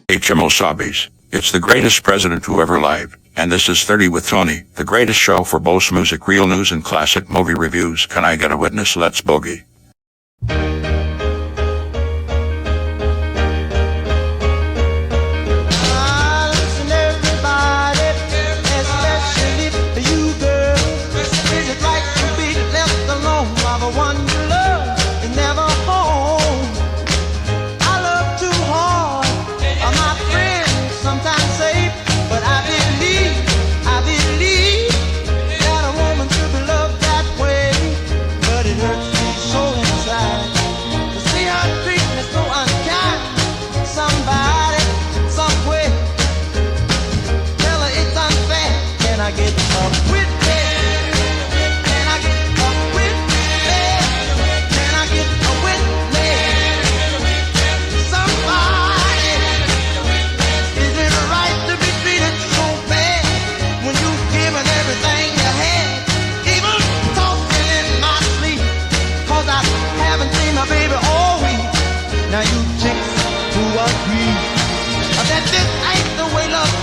HMO Sabis. It's the greatest president who ever lived, and this is 30 with Tony, the greatest show for both music, real news, and classic movie reviews. Can I get a witness? Let's boogie.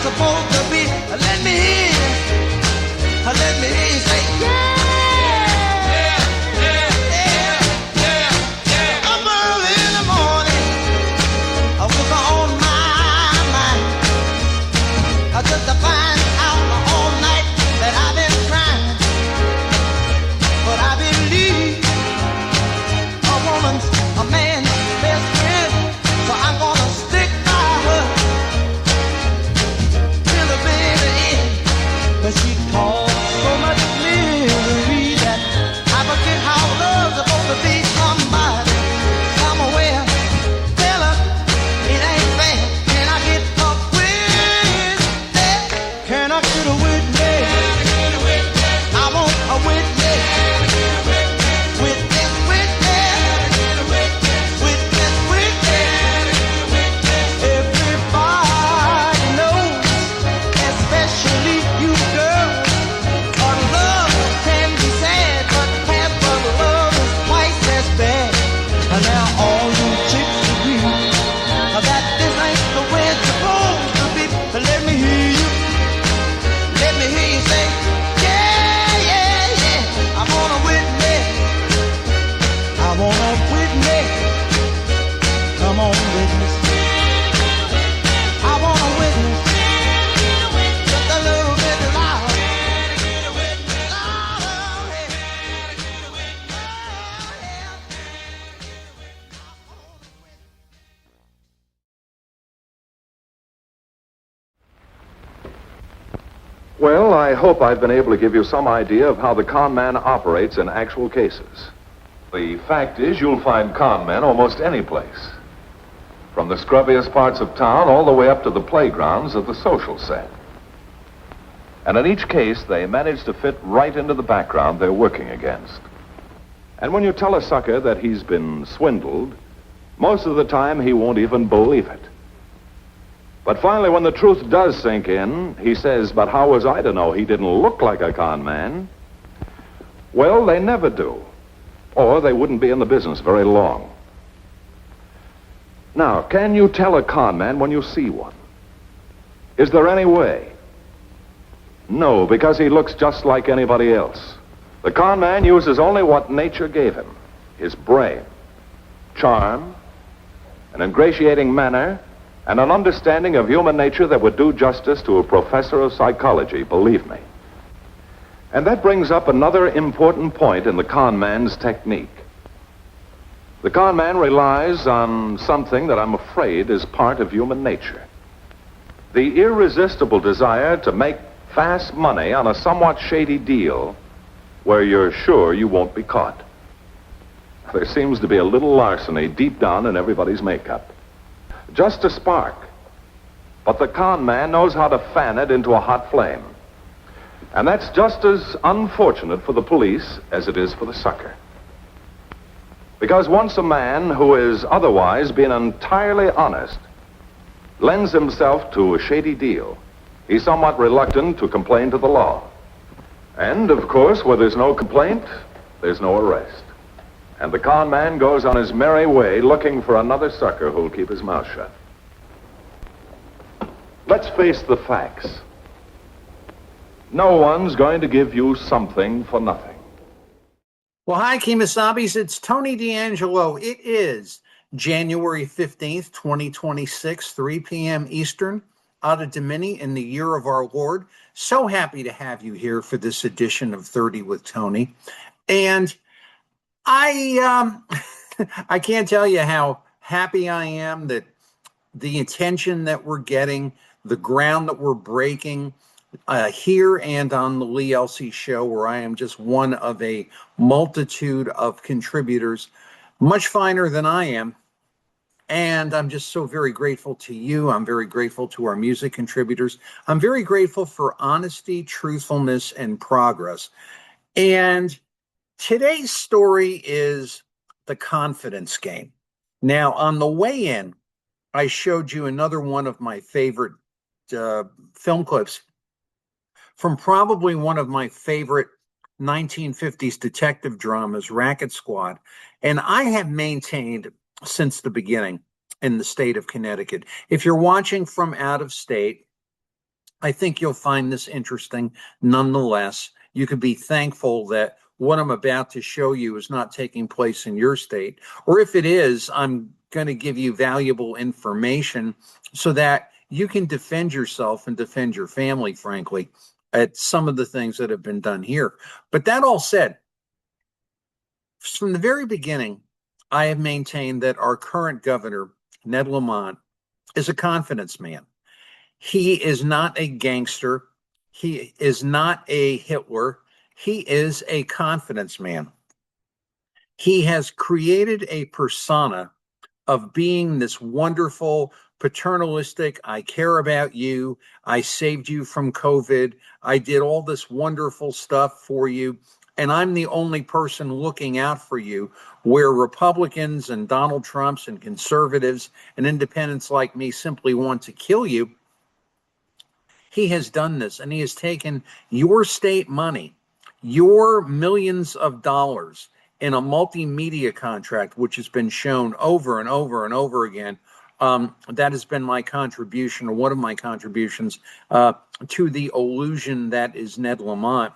Supposed to be. Let me hear you say yeah. Up early in the morning, what's on my mind? Just to find out all night that I've been trying, but I believe a woman's a man's best friend, so I'm gonna stick by her. But she caused so much misery that I forget how love's supposed to be somebody, somewhere. Tell her it ain't fair. Can I get a witness? Can I get a witness? I want a witness. Witness, witness. Witness, witness. Everybody knows, especially you. Now all you chicks agree that this ain't the way it's supposed to be. Let me hear you say yeah, yeah, yeah. I want a witness. I want a witness. Come on, witness. I want a witness. Just a little bit louder. Well, I hope I've been able to give you some idea of how the con man operates in actual cases. The fact is, you'll find con men almost any place. From the scrubbiest parts of town all the way up to the playgrounds of the social set. And in each case, they manage to fit right into the background they're working against. And when you tell a sucker that he's been swindled, most of the time he won't even believe it. But finally, when the truth does sink in, he says, but how was I to know he didn't look like a con man? Well, they never do. Or they wouldn't be in the business very long. Now, can you tell a con man when you see one? Is there any way? No, because he looks just like anybody else. The con man uses only what nature gave him. His brain, charm, an ingratiating manner, and an understanding of human nature that would do justice to a professor of psychology, believe me. And that brings up another important point in the con man's technique. The con man relies on something that I'm afraid is part of human nature. The irresistible desire to make fast money on a somewhat shady deal where you're sure you won't be caught. There seems to be a little larceny deep down in everybody's makeup. Just a spark. But the con man knows how to fan it into a hot flame. And that's just as unfortunate for the police as it is for the sucker. Because once a man who is otherwise been entirely honest lends himself to a shady deal, he's somewhat reluctant to complain to the law. And, of course, where there's no complaint, there's no arrest. And the con man goes on his merry way looking for another sucker who'll keep his mouth shut. Let's face the facts. No one's going to give you something for nothing. Well, hi, Keemosabis. It's Tony D'Angelo. It is January 15th, 2026, 3 p.m. Eastern, out of Domini in the year of our Lord. So happy to have you here for this edition of 30 with Tony. And I I can't tell you how happy I am that the attention that we're getting, the ground that we're breaking here and on the Lee Elsey Show, where I am just one of a multitude of contributors, much finer than I am. And I'm just so very grateful to you. I'm very grateful to our music contributors. I'm very grateful for honesty, truthfulness, and progress. And today's story is the confidence game. Now, on the way in, I showed you another one of my favorite film clips from probably one of my favorite 1950s detective dramas, Racket Squad. And I have maintained since the beginning in the state of Connecticut. If you're watching from out of state, I think you'll find this interesting nonetheless. You could be thankful that what I'm about to show you is not taking place in your state. Or if it is, I'm going to give you valuable information so that you can defend yourself and defend your family, frankly, at some of the things that have been done here. But that all said, from the very beginning, I have maintained that our current governor, Ned Lamont, is a confidence man. He is not a gangster. He is not a Hitler. He is a confidence man. He has created a persona of being this wonderful, paternalistic, I care about you, I saved you from COVID, I did all this wonderful stuff for you, and I'm the only person looking out for you, where Republicans and Donald Trumps and conservatives and independents like me simply want to kill you. He has done this, and he has taken your state money, your millions of dollars in a multimedia contract, which has been shown over and over and over again. That has been my contribution, or one of my contributions, to the illusion that is Ned Lamont,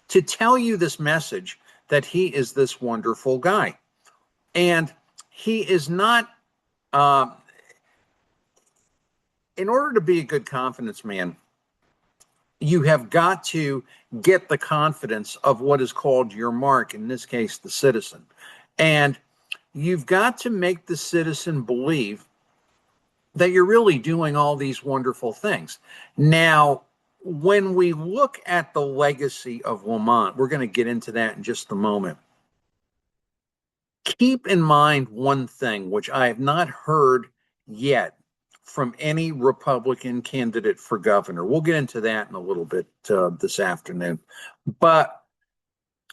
to tell you this message that he is this wonderful guy. And he is not, in order to be a good confidence man, you have got to get the confidence of what is called your mark, in this case, the citizen. And you've got to make the citizen believe that you're really doing all these wonderful things. Now, when we look at the legacy of Lamont, we're going to get into that in just a moment. Keep in mind one thing, which I have not heard yet from any Republican candidate for governor. We'll get into that in a little bit this afternoon. But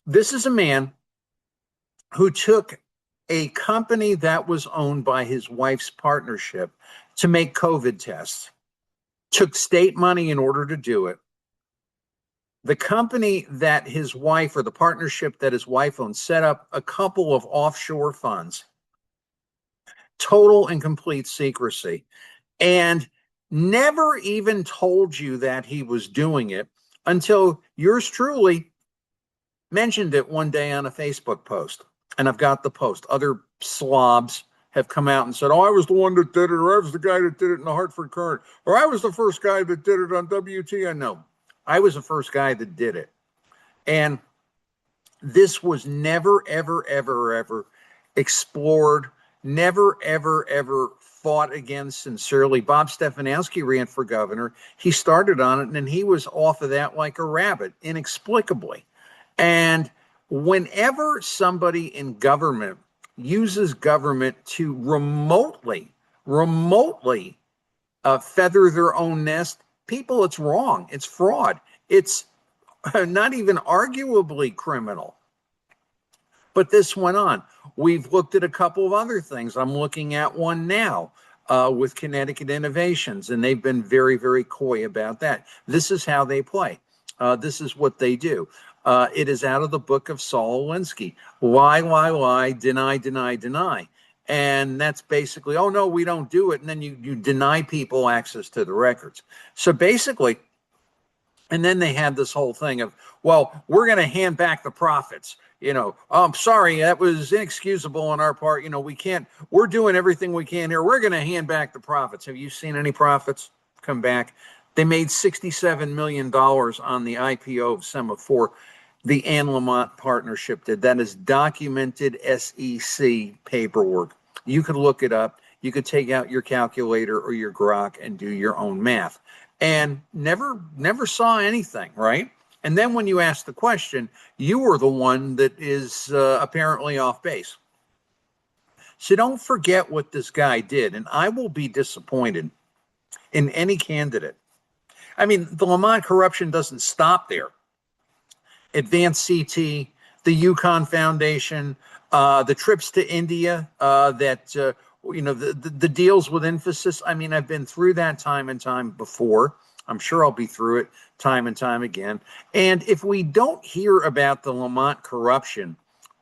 this is a man who took a company that was owned by his wife's partnership to make COVID tests, took state money in order to do it. The company that his wife, or the partnership that his wife owned, set up a couple of offshore funds, total and complete secrecy, and never even told you that he was doing it until yours truly mentioned it one day on a Facebook post. And I've got the post. Other slobs have come out and said, oh, I was the one that did it, or I was the guy that did it in the Hartford Courant, or I was the first guy that did it on WTN. No, I was the first guy that did it. And this was never, ever, ever, ever explored, never, ever, ever fought against sincerely. Bob Stefanowski ran for governor. He started on it, and he was off of that like a rabbit, inexplicably. And whenever somebody in government uses government to remotely feather their own nest, people, it's wrong. It's fraud. It's not even arguably criminal. But this went on. We've looked at a couple of other things. I'm looking at one now with Connecticut Innovations, and they've been very, very coy about that. This is how they play. This is what they do. It is out of the book of Saul Alinsky. Lie, lie, lie, deny, deny, deny. And that's basically, oh no, we don't do it. And then you deny people access to the records. So basically, and then they had this whole thing of, well, we're going to hand back the profits. Oh, I'm sorry, that was inexcusable on our part. We're doing everything we can here. We're going to hand back the profits. Have you seen any profits come back? They made $67 million on the IPO of Sema4. The Anne Lamott partnership did. That is documented SEC paperwork. You could look it up. You could take out your calculator or your Grok and do your own math. And never saw anything, right? And then when you ask the question, you were the one that is apparently off base. So don't forget what this guy did. And I will be disappointed in any candidate. I mean, the Lamont corruption doesn't stop there. Advanced CT, the Yukon Foundation, the trips to India, the deals with Infosys. I mean, I've been through that time and time before. I'm sure I'll be through it time and time again. And if we don't hear about the Lamont corruption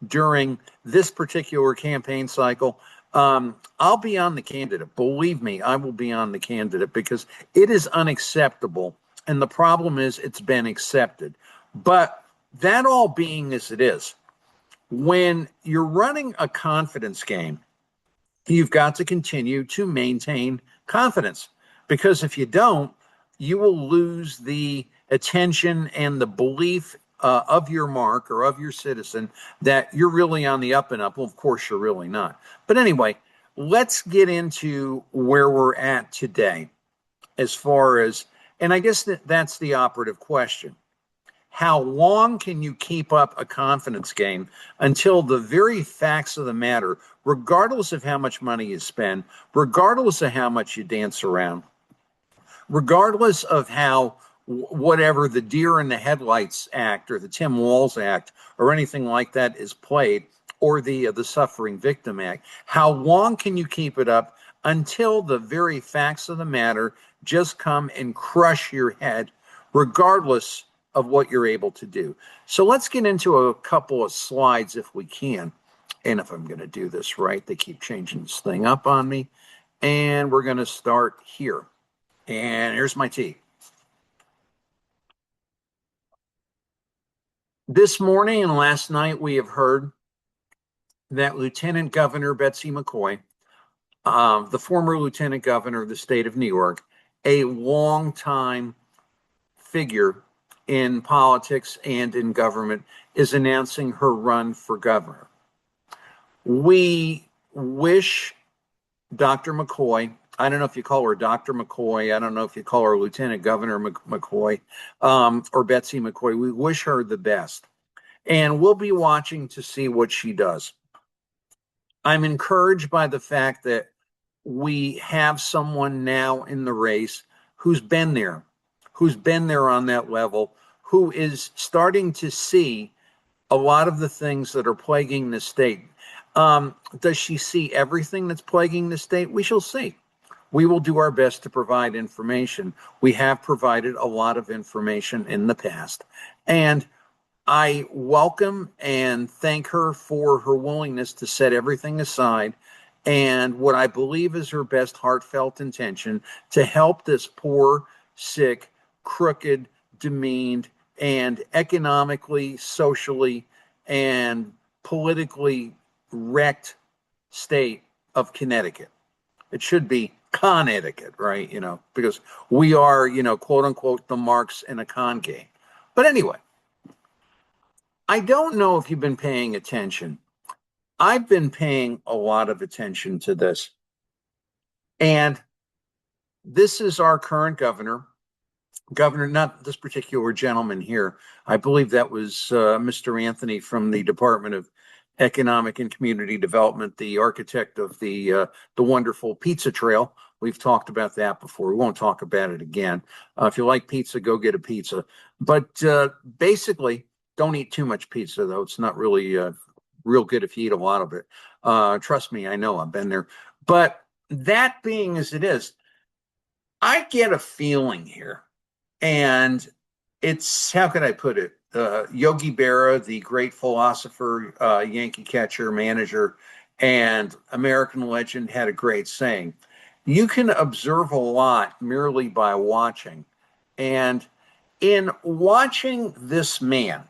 during this particular campaign cycle, I'll be on the candidate. Believe me, I will be on the candidate because it is unacceptable. And the problem is it's been accepted. But that all being as it is, when you're running a confidence game, you've got to continue to maintain confidence, because if you don't, you will lose the attention and the belief of your mark or of your citizen that you're really on the up and up. Well, of course, you're really not. But anyway, let's get into where we're at today as far as, and I guess that's the operative question. How long can you keep up a confidence game until the very facts of the matter, regardless of how much money you spend, regardless of how much you dance around, regardless of how whatever the deer in the headlights act or the Tim Walz act or anything like that is played, or the suffering victim act, how long can you keep it up until the very facts of the matter just come and crush your head, regardless of what you're able to do? So let's get into a couple of slides if we can. And if I'm going to do this right, they keep changing this thing up on me. And we're going to start here. And here's my tea. This morning and last night, we have heard that Lieutenant Governor Betsy McCoy, the former Lieutenant Governor of the state of New York, a longtime figure in politics and in government, is announcing her run for governor. We wish Dr. McCoy, I don't know if you call her Dr. McCoy, I don't know if you call her Lieutenant Governor McCoy, or Betsy McCoy, we wish her the best. And we'll be watching to see what she does. I'm encouraged by the fact that we have someone now in the race who's been there on that level, who is starting to see a lot of the things that are plaguing the state. Does she see everything that's plaguing the state? We shall see. We will do our best to provide information. We have provided a lot of information in the past. And I welcome and thank her for her willingness to set everything aside and what I believe is her best heartfelt intention to help this poor, sick, crooked, demeaned, and economically, socially, and politically wrecked state of Connecticut. It should be Connecticut, right? Because we are, quote unquote, the marks in a con game. But anyway, I don't know if you've been paying attention. I've been paying a lot of attention to this. And this is our current governor, not this particular gentleman here. I believe that was Mr. Anthony from the Department of Economic and Community Development, the architect of the wonderful pizza trail. We've talked about that before. We won't talk about it again. If you like pizza, go get a pizza. But basically, don't eat too much pizza, though. It's not really real good if you eat a lot of it. Trust me, I know. I've been there. But that being as it is, I get a feeling here. And it's, how could I put it? Yogi Berra, the great philosopher, Yankee catcher, manager, And American legend had a great saying: you can observe a lot merely by watching. And in watching this man,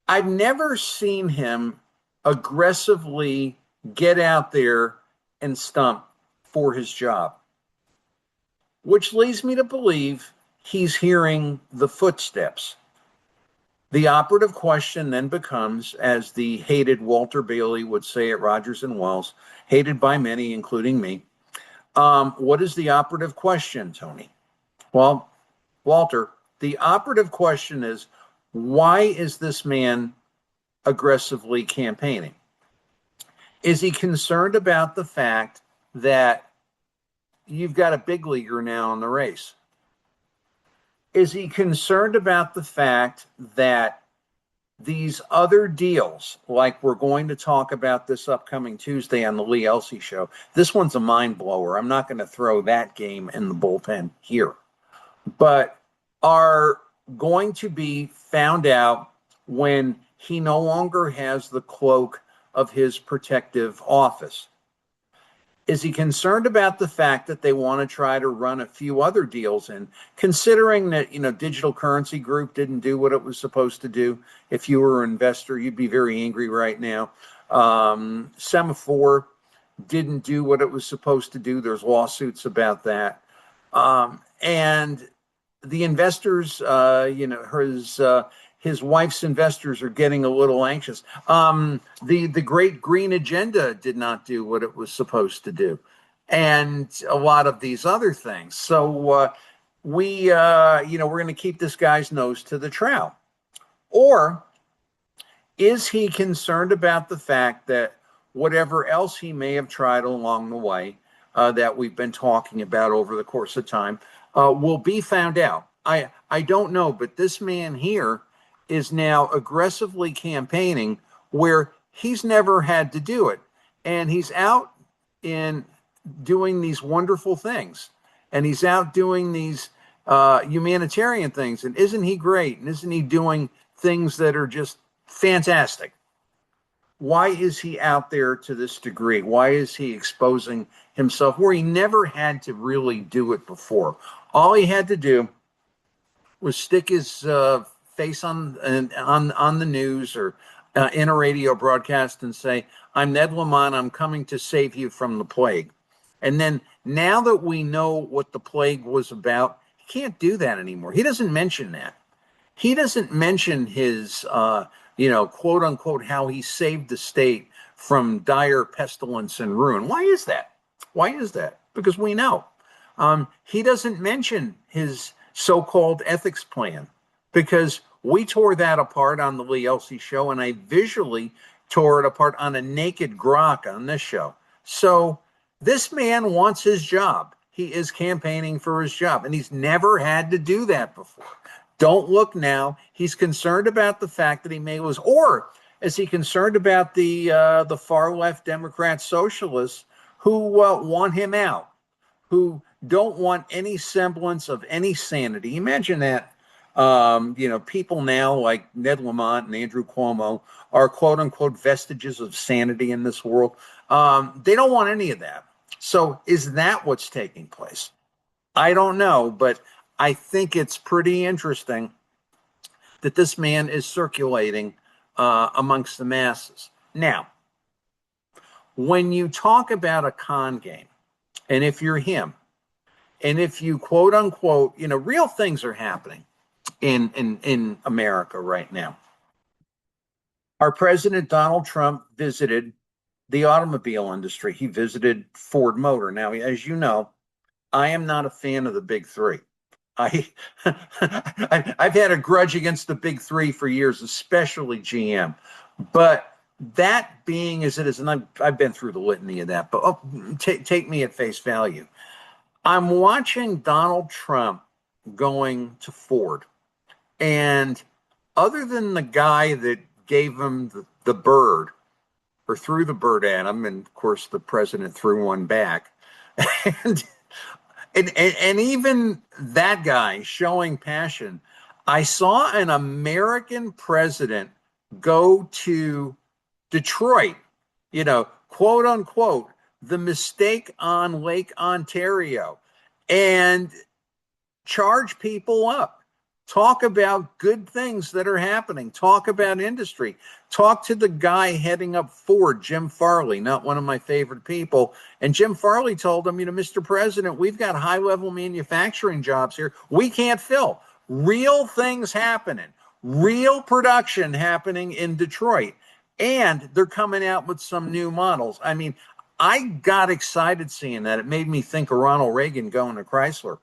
I've never seen him aggressively get out there and stump for his job, which leads me to believe he's hearing the footsteps. The operative question then becomes, as the hated Walter Bailey would say at Rogers and Wells, hated by many, including me, what is the operative question, Tony? Well, Walter, the operative question is, why is this man aggressively campaigning? Is he concerned about the fact that you've got a big leaguer now in the race? Is he concerned about the fact that these other deals, like we're going to talk about this upcoming Tuesday on the Lee Elsey show, this one's a mind blower. I'm not going to throw that game in the bullpen here, but are going to be found out when he no longer has the cloak of his protective office? Is he concerned about the fact that they want to try to run a few other deals in, considering that, Digital Currency Group didn't do what it was supposed to do? If you were an investor, you'd be very angry right now. Semaphore didn't do what it was supposed to do. There's lawsuits about that. And the investors, his wife's investors are getting a little anxious. The Great Green Agenda did not do what it was supposed to do, and a lot of these other things. So we're going to keep this guy's nose to the trowel. Or is he concerned about the fact that whatever else he may have tried along the way that we've been talking about over the course of time will be found out? I don't know, but this man here is now aggressively campaigning where he's never had to do it. And he's out in doing these wonderful things. And he's out doing these humanitarian things. And isn't he great? And isn't he doing things that are just fantastic? Why is he out there to this degree? Why is he exposing himself where he never had to really do it before? All he had to do was stick his face on the news or in a radio broadcast and say, "I'm Ned Lamont, I'm coming to save you from the plague." And then now that we know what the plague was about, he can't do that anymore. He doesn't mention that. He doesn't mention his, quote unquote, how he saved the state from dire pestilence and ruin. Why is that? Why is that? Because we know. He doesn't mention his so-called ethics plan, because we tore that apart on the Lee Elsey show, and I visually tore it apart on a naked grok on this show. So this man wants his job. He is campaigning for his job, and he's never had to do that before. Don't look now. He's concerned about the fact that he may lose. Or is he concerned about the far left Democrat socialists who want him out, who don't want any semblance of any sanity? Imagine that. People now like Ned Lamont and Andrew Cuomo are quote unquote vestiges of sanity in this world. They don't want any of that. So is that what's taking place? I don't know, but I think it's pretty interesting that this man is circulating amongst the masses. Now, when you talk about a con game, and if you're him, and if you quote unquote, real things are happening in America right now. Our president, Donald Trump, visited the automobile industry. He visited Ford Motor. Now, as you know, I am not a fan of the big three. I've had a grudge against the big three for years, especially GM. But that being as it is, and I've been through the litany of that, but take me at face value. I'm watching Donald Trump going to Ford. And other than the guy that gave him the bird, or threw the bird at him, and of course the president threw one back, and even that guy showing passion, I saw an American president go to Detroit, quote unquote, the mistake on Lake Ontario, and charge people up. Talk about good things that are happening. Talk about industry. Talk to the guy heading up Ford, Jim Farley, not one of my favorite people. And Jim Farley told him, Mr. President, we've got high-level manufacturing jobs here we can't fill. Real things happening. Real production happening in Detroit. And they're coming out with some new models. I mean, I got excited seeing that. It made me think of Ronald Reagan going to Chrysler,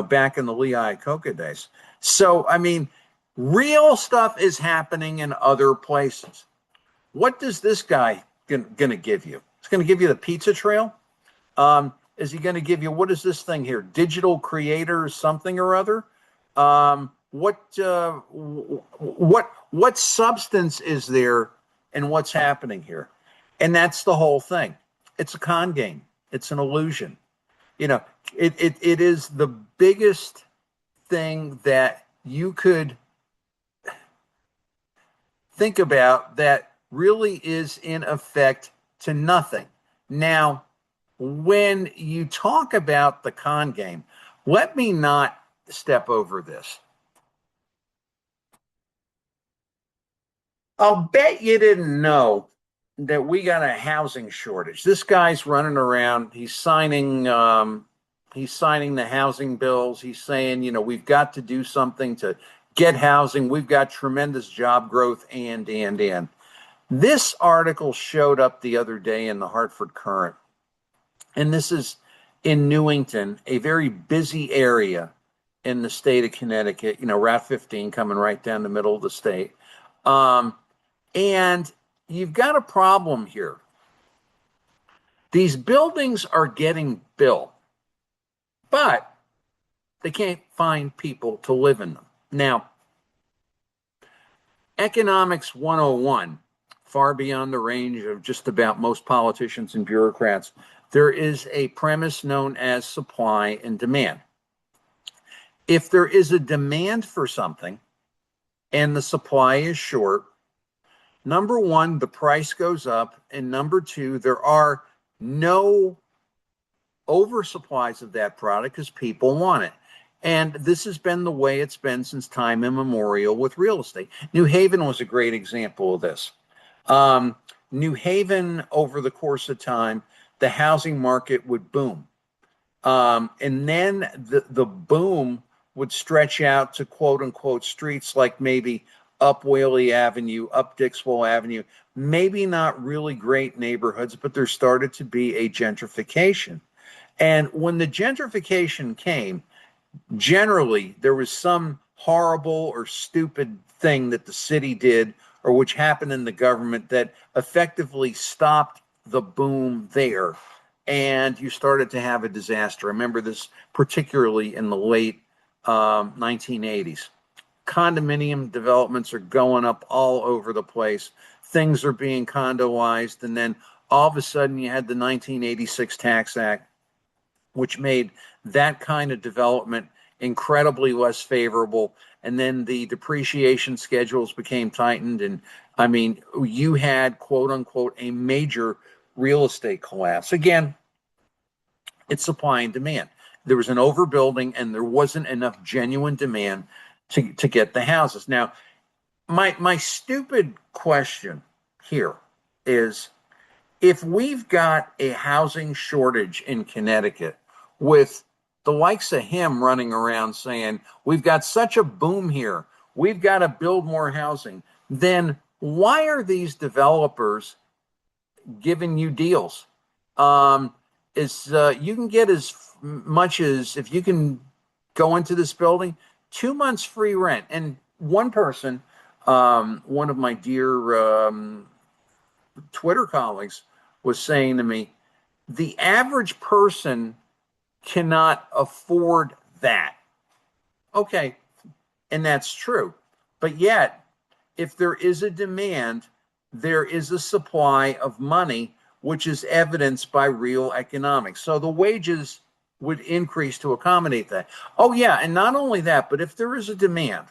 back in the Lee Iacocca days. So, I mean, real stuff is happening in other places. What does this guy going to give you? He's going to give you the pizza trail. Is he going to give you, what is this thing here? Digital creator something or other? What substance is there in what's happening here? And that's the whole thing. It's a con game. It's an illusion. It is the biggest thing that you could think about that really is in effect to nothing. Now, when you talk about the con game, let me not step over this. I'll bet you didn't know that we got a housing shortage. This guy's running around. He's signing the housing bills. He's saying, we've got to do something to get housing. We've got tremendous job growth and. This article showed up the other day in the Hartford Courant. And this is in Newington, a very busy area in the state of Connecticut, Route 15 coming right down the middle of the state. And you've got a problem here. These buildings are getting built, but they can't find people to live in them. Now, Economics 101, far beyond the range of just about most politicians and bureaucrats, there is a premise known as supply and demand. If there is a demand for something and the supply is short, number one, the price goes up, and number two, there are no oversupplies of that product because people want it. And this has been the way it's been since time immemorial with real estate. New Haven was a great example of this. New Haven, over the course of time, the housing market would boom. And then the boom would stretch out to quote unquote streets like maybe up Whaley Avenue, up Dixwell Avenue, maybe not really great neighborhoods, but there started to be a gentrification. And when the gentrification came, generally there was some horrible or stupid thing that the city did or which happened in the government that effectively stopped the boom there. And you started to have a disaster. I remember this particularly in the late 1980s. Condominium developments are going up all over the place. Things are being condoized. And then all of a sudden you had the 1986 Tax Act, which made that kind of development incredibly less favorable. And then the depreciation schedules became tightened. And I mean, you had quote unquote a major real estate collapse. Again, it's supply and demand. There was an overbuilding and there wasn't enough genuine demand to get the houses. Now, my stupid question here is, if we've got a housing shortage in Connecticut with the likes of him running around saying, we've got such a boom here, we've got to build more housing, then why are these developers giving you deals? You can get as much as, if you can go into this building, 2 months free rent. And one person, one of my dear Twitter colleagues, was saying to me, the average person cannot afford that. Okay, and that's true. But yet, if there is a demand, there is a supply of money, which is evidenced by real economics. So the wages would increase to accommodate that. Oh yeah, and not only that, but if there is a demand,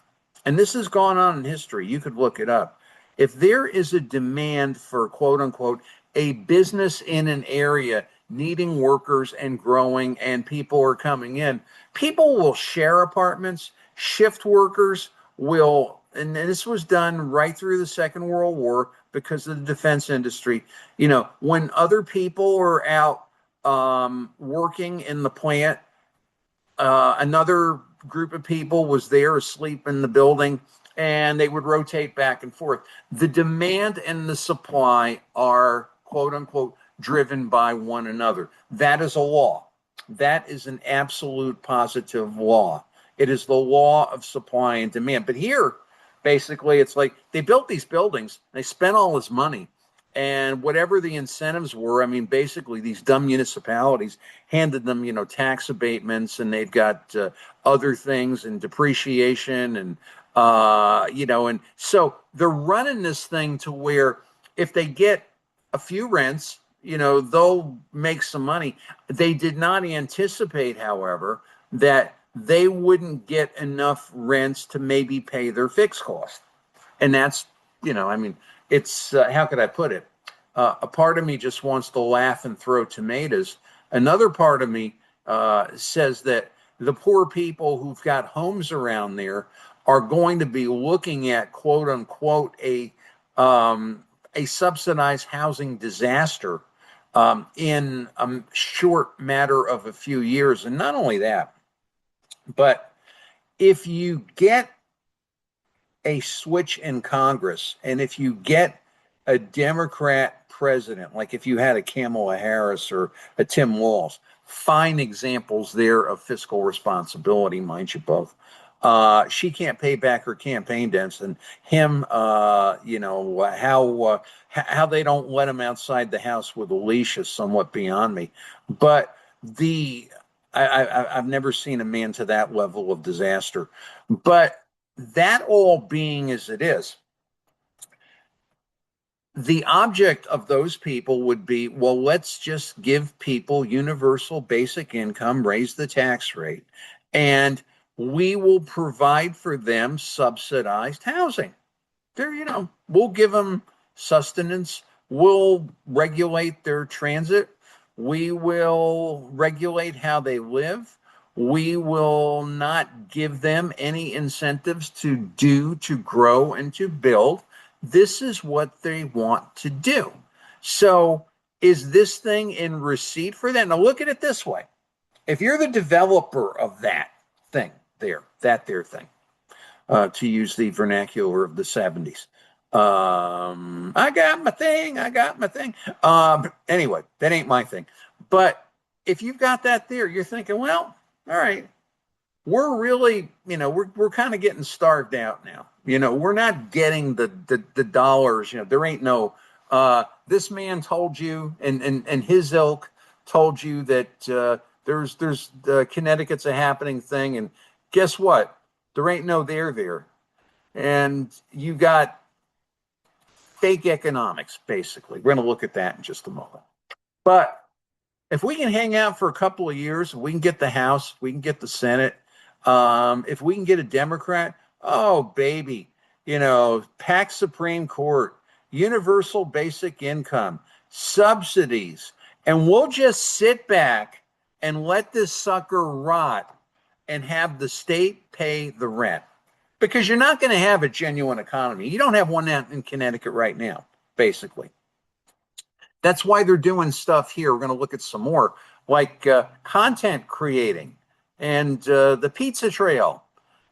and this has gone on in history, you could look it up, If there is a demand for quote unquote a business in an area needing workers and growing and people are coming in, people will share apartments, shift workers will, and this was done right through the Second World War because of the defense industry. You know, when other people are out working in the plant, another group of people was there asleep in the building, and they would rotate back and forth. The demand and the supply are quote unquote driven by one another. That is a law. That is an absolute positive law. It is the law of supply and demand. But here, basically, it's like they built these buildings, they spent all this money, and whatever the incentives were, I mean, basically these dumb municipalities handed them, you know, tax abatements, and they've got other things and depreciation and, you know, and so they're running this thing to where if they get a few rents, you know, they'll make some money. They did not anticipate, however, that they wouldn't get enough rents to maybe pay their fixed cost. And that's, you know, I mean, it's, how could I put it? A part of me just wants to laugh and throw tomatoes. Another part of me says that the poor people who've got homes around there are going to be looking at quote unquote a subsidized housing disaster in a short matter of a few years. And not only that, but if you get a switch in Congress, and if you get a Democrat president, like if you had a Kamala Harris or a Tim Walz, fine examples there of fiscal responsibility, mind you both. She can't pay back her campaign debts, and him, you know, how they don't let him outside the house with a leash is somewhat beyond me. But I've never seen a man to that level of disaster. But that all being as it is, the object of those people would be, well, let's just give people universal basic income, raise the tax rate, and we will provide for them subsidized housing. There, you know, we'll give them sustenance. We'll regulate their transit. We will regulate how they live. We will not give them any incentives to grow, and to build. This is what they want to do. So is this thing in receipt for that? Now look at it this way. If you're the developer of that thing there, thing, to use the vernacular of the 70s, I got my thing. Anyway, that ain't my thing. But if you've got that there, you're thinking, well, all right, we're really, you know, we're kind of getting starved out now. You know, we're not getting the dollars. You know, there ain't no, this man told you, and his ilk told you that there's Connecticut's a happening thing, and guess what? There ain't no there. And you got fake economics, basically. We're going to look at that in just a moment. But if we can hang out for a couple of years, we can get the House, we can get the Senate. If we can get a Democrat, oh, baby, you know, pack Supreme Court, universal basic income, subsidies, and we'll just sit back and let this sucker rot and have the state pay the rent. Because you're not going to have a genuine economy. You don't have one out in Connecticut right now, basically. That's why they're doing stuff here. We're going to look at some more, like content creating and the pizza trail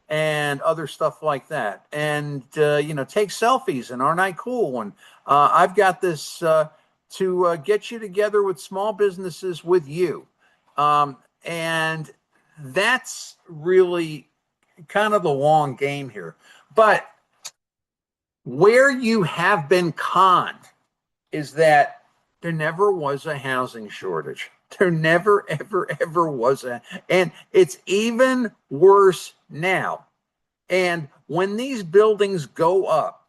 and other stuff like that. And, you know, take selfies and aren't I cool? And I've got this to get you together with small businesses with you. And that's really kind of the long game here. But where you have been conned is that there never was a housing shortage. There never, ever was and it's even worse now. And when these buildings go up,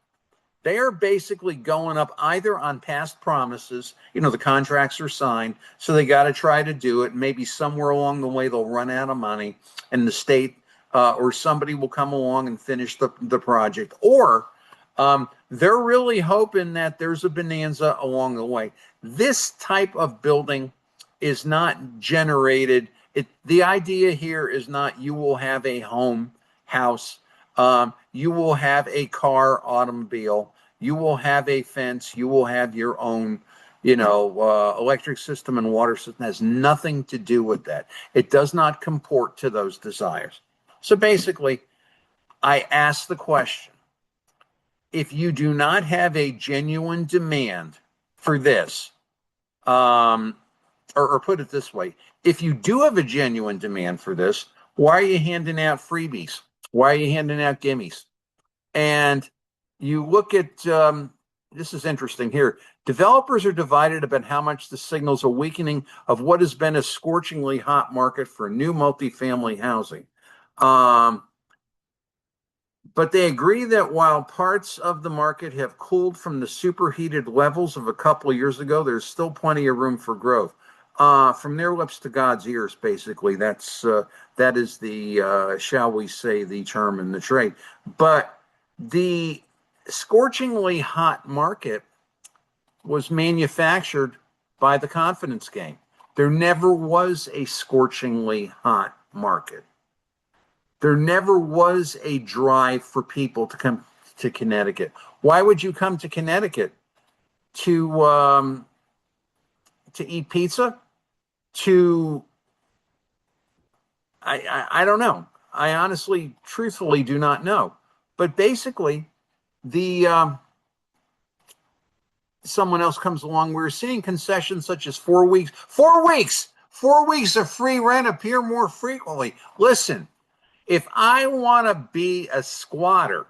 they are basically going up either on past promises, you know, the contracts are signed, so they got to try to do it. Maybe somewhere along the way, they'll run out of money and the state or somebody will come along and finish the project. Or They're really hoping that there's a bonanza along the way. This type of building is not generated. The idea here is not you will have a home, house, you will have a car, automobile, you will have a fence, you will have your own, electric system and water system. It has nothing to do with that. It does not comport to those desires. So basically, I ask the question, if you do not have a genuine demand for this, or put it this way, if you do have a genuine demand for this, why are you handing out freebies? Why are you handing out gimmies? And you look at, this is interesting here. Developers are divided about how much this signals a weakening of what has been a scorchingly hot market for new multifamily housing. But they agree that while parts of the market have cooled from the superheated levels of a couple of years ago, there's still plenty of room for growth. From their lips to God's ears, basically. That is the, shall we say, the term in the trade. But the scorchingly hot market was manufactured by the confidence game. There never was a scorchingly hot market. There never was a drive for people to come to Connecticut. Why would you come to Connecticut? To eat pizza? I don't know. I honestly, truthfully do not know. But basically, someone else comes along. We're seeing concessions such as 4 weeks. 4 weeks! 4 weeks of free rent appear more frequently. Listen. If I want to be a squatter,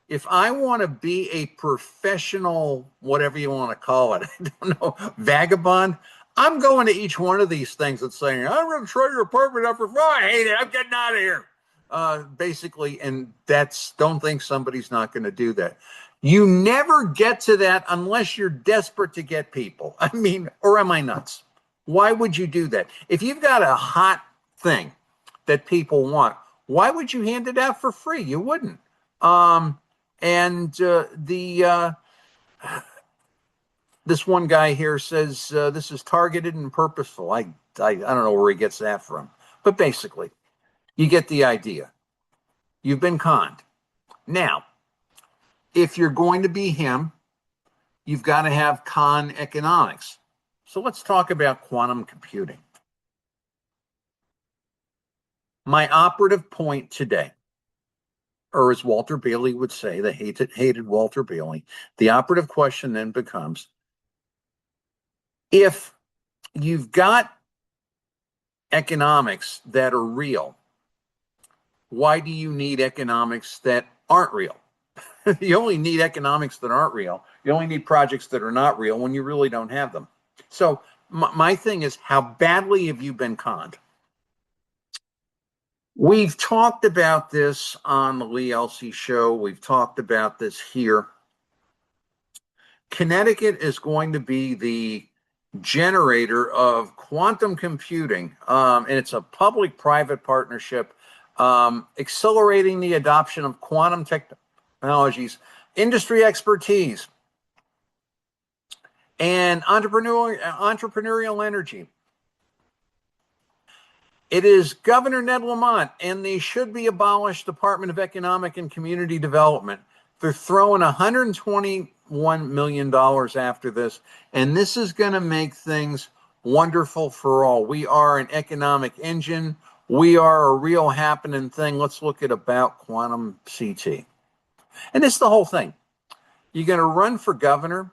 if I want to be a professional, whatever you want to call it, I don't know, vagabond, I'm going to each one of these things and saying, I'm going to try your apartment out for free. I hate it. I'm getting out of here. Basically, and don't think somebody's not going to do that. You never get to that unless you're desperate to get people. I mean, or am I nuts? Why would you do that? If you've got a hot thing that people want, why would you hand it out for free? You wouldn't. This one guy here says this is targeted and purposeful. I don't know where he gets that from, but basically, you get the idea. You've been conned. Now, if you're going to be him, you've got to have con economics. So let's talk about quantum computing. My operative point today, or as Walter Bailey would say, the hated Walter Bailey, the operative question then becomes, if you've got economics that are real, why do you need economics that aren't real? You only need economics that aren't real. You only need projects that are not real when you really don't have them. So my thing is, how badly have you been conned? We've talked about this on the Lee Elsey show. We've talked about this here. Connecticut is going to be the generator of quantum computing, and it's a public-private partnership accelerating the adoption of quantum technologies, industry expertise, and entrepreneurial energy. It is Governor Ned Lamont and the should-be abolished Department of Economic and Community Development. They're throwing $121 million after this, and this is going to make things wonderful for all. We are an economic engine. We are a real happening thing. Let's look at About Quantum CT. And it's the whole thing. You're going to run for governor.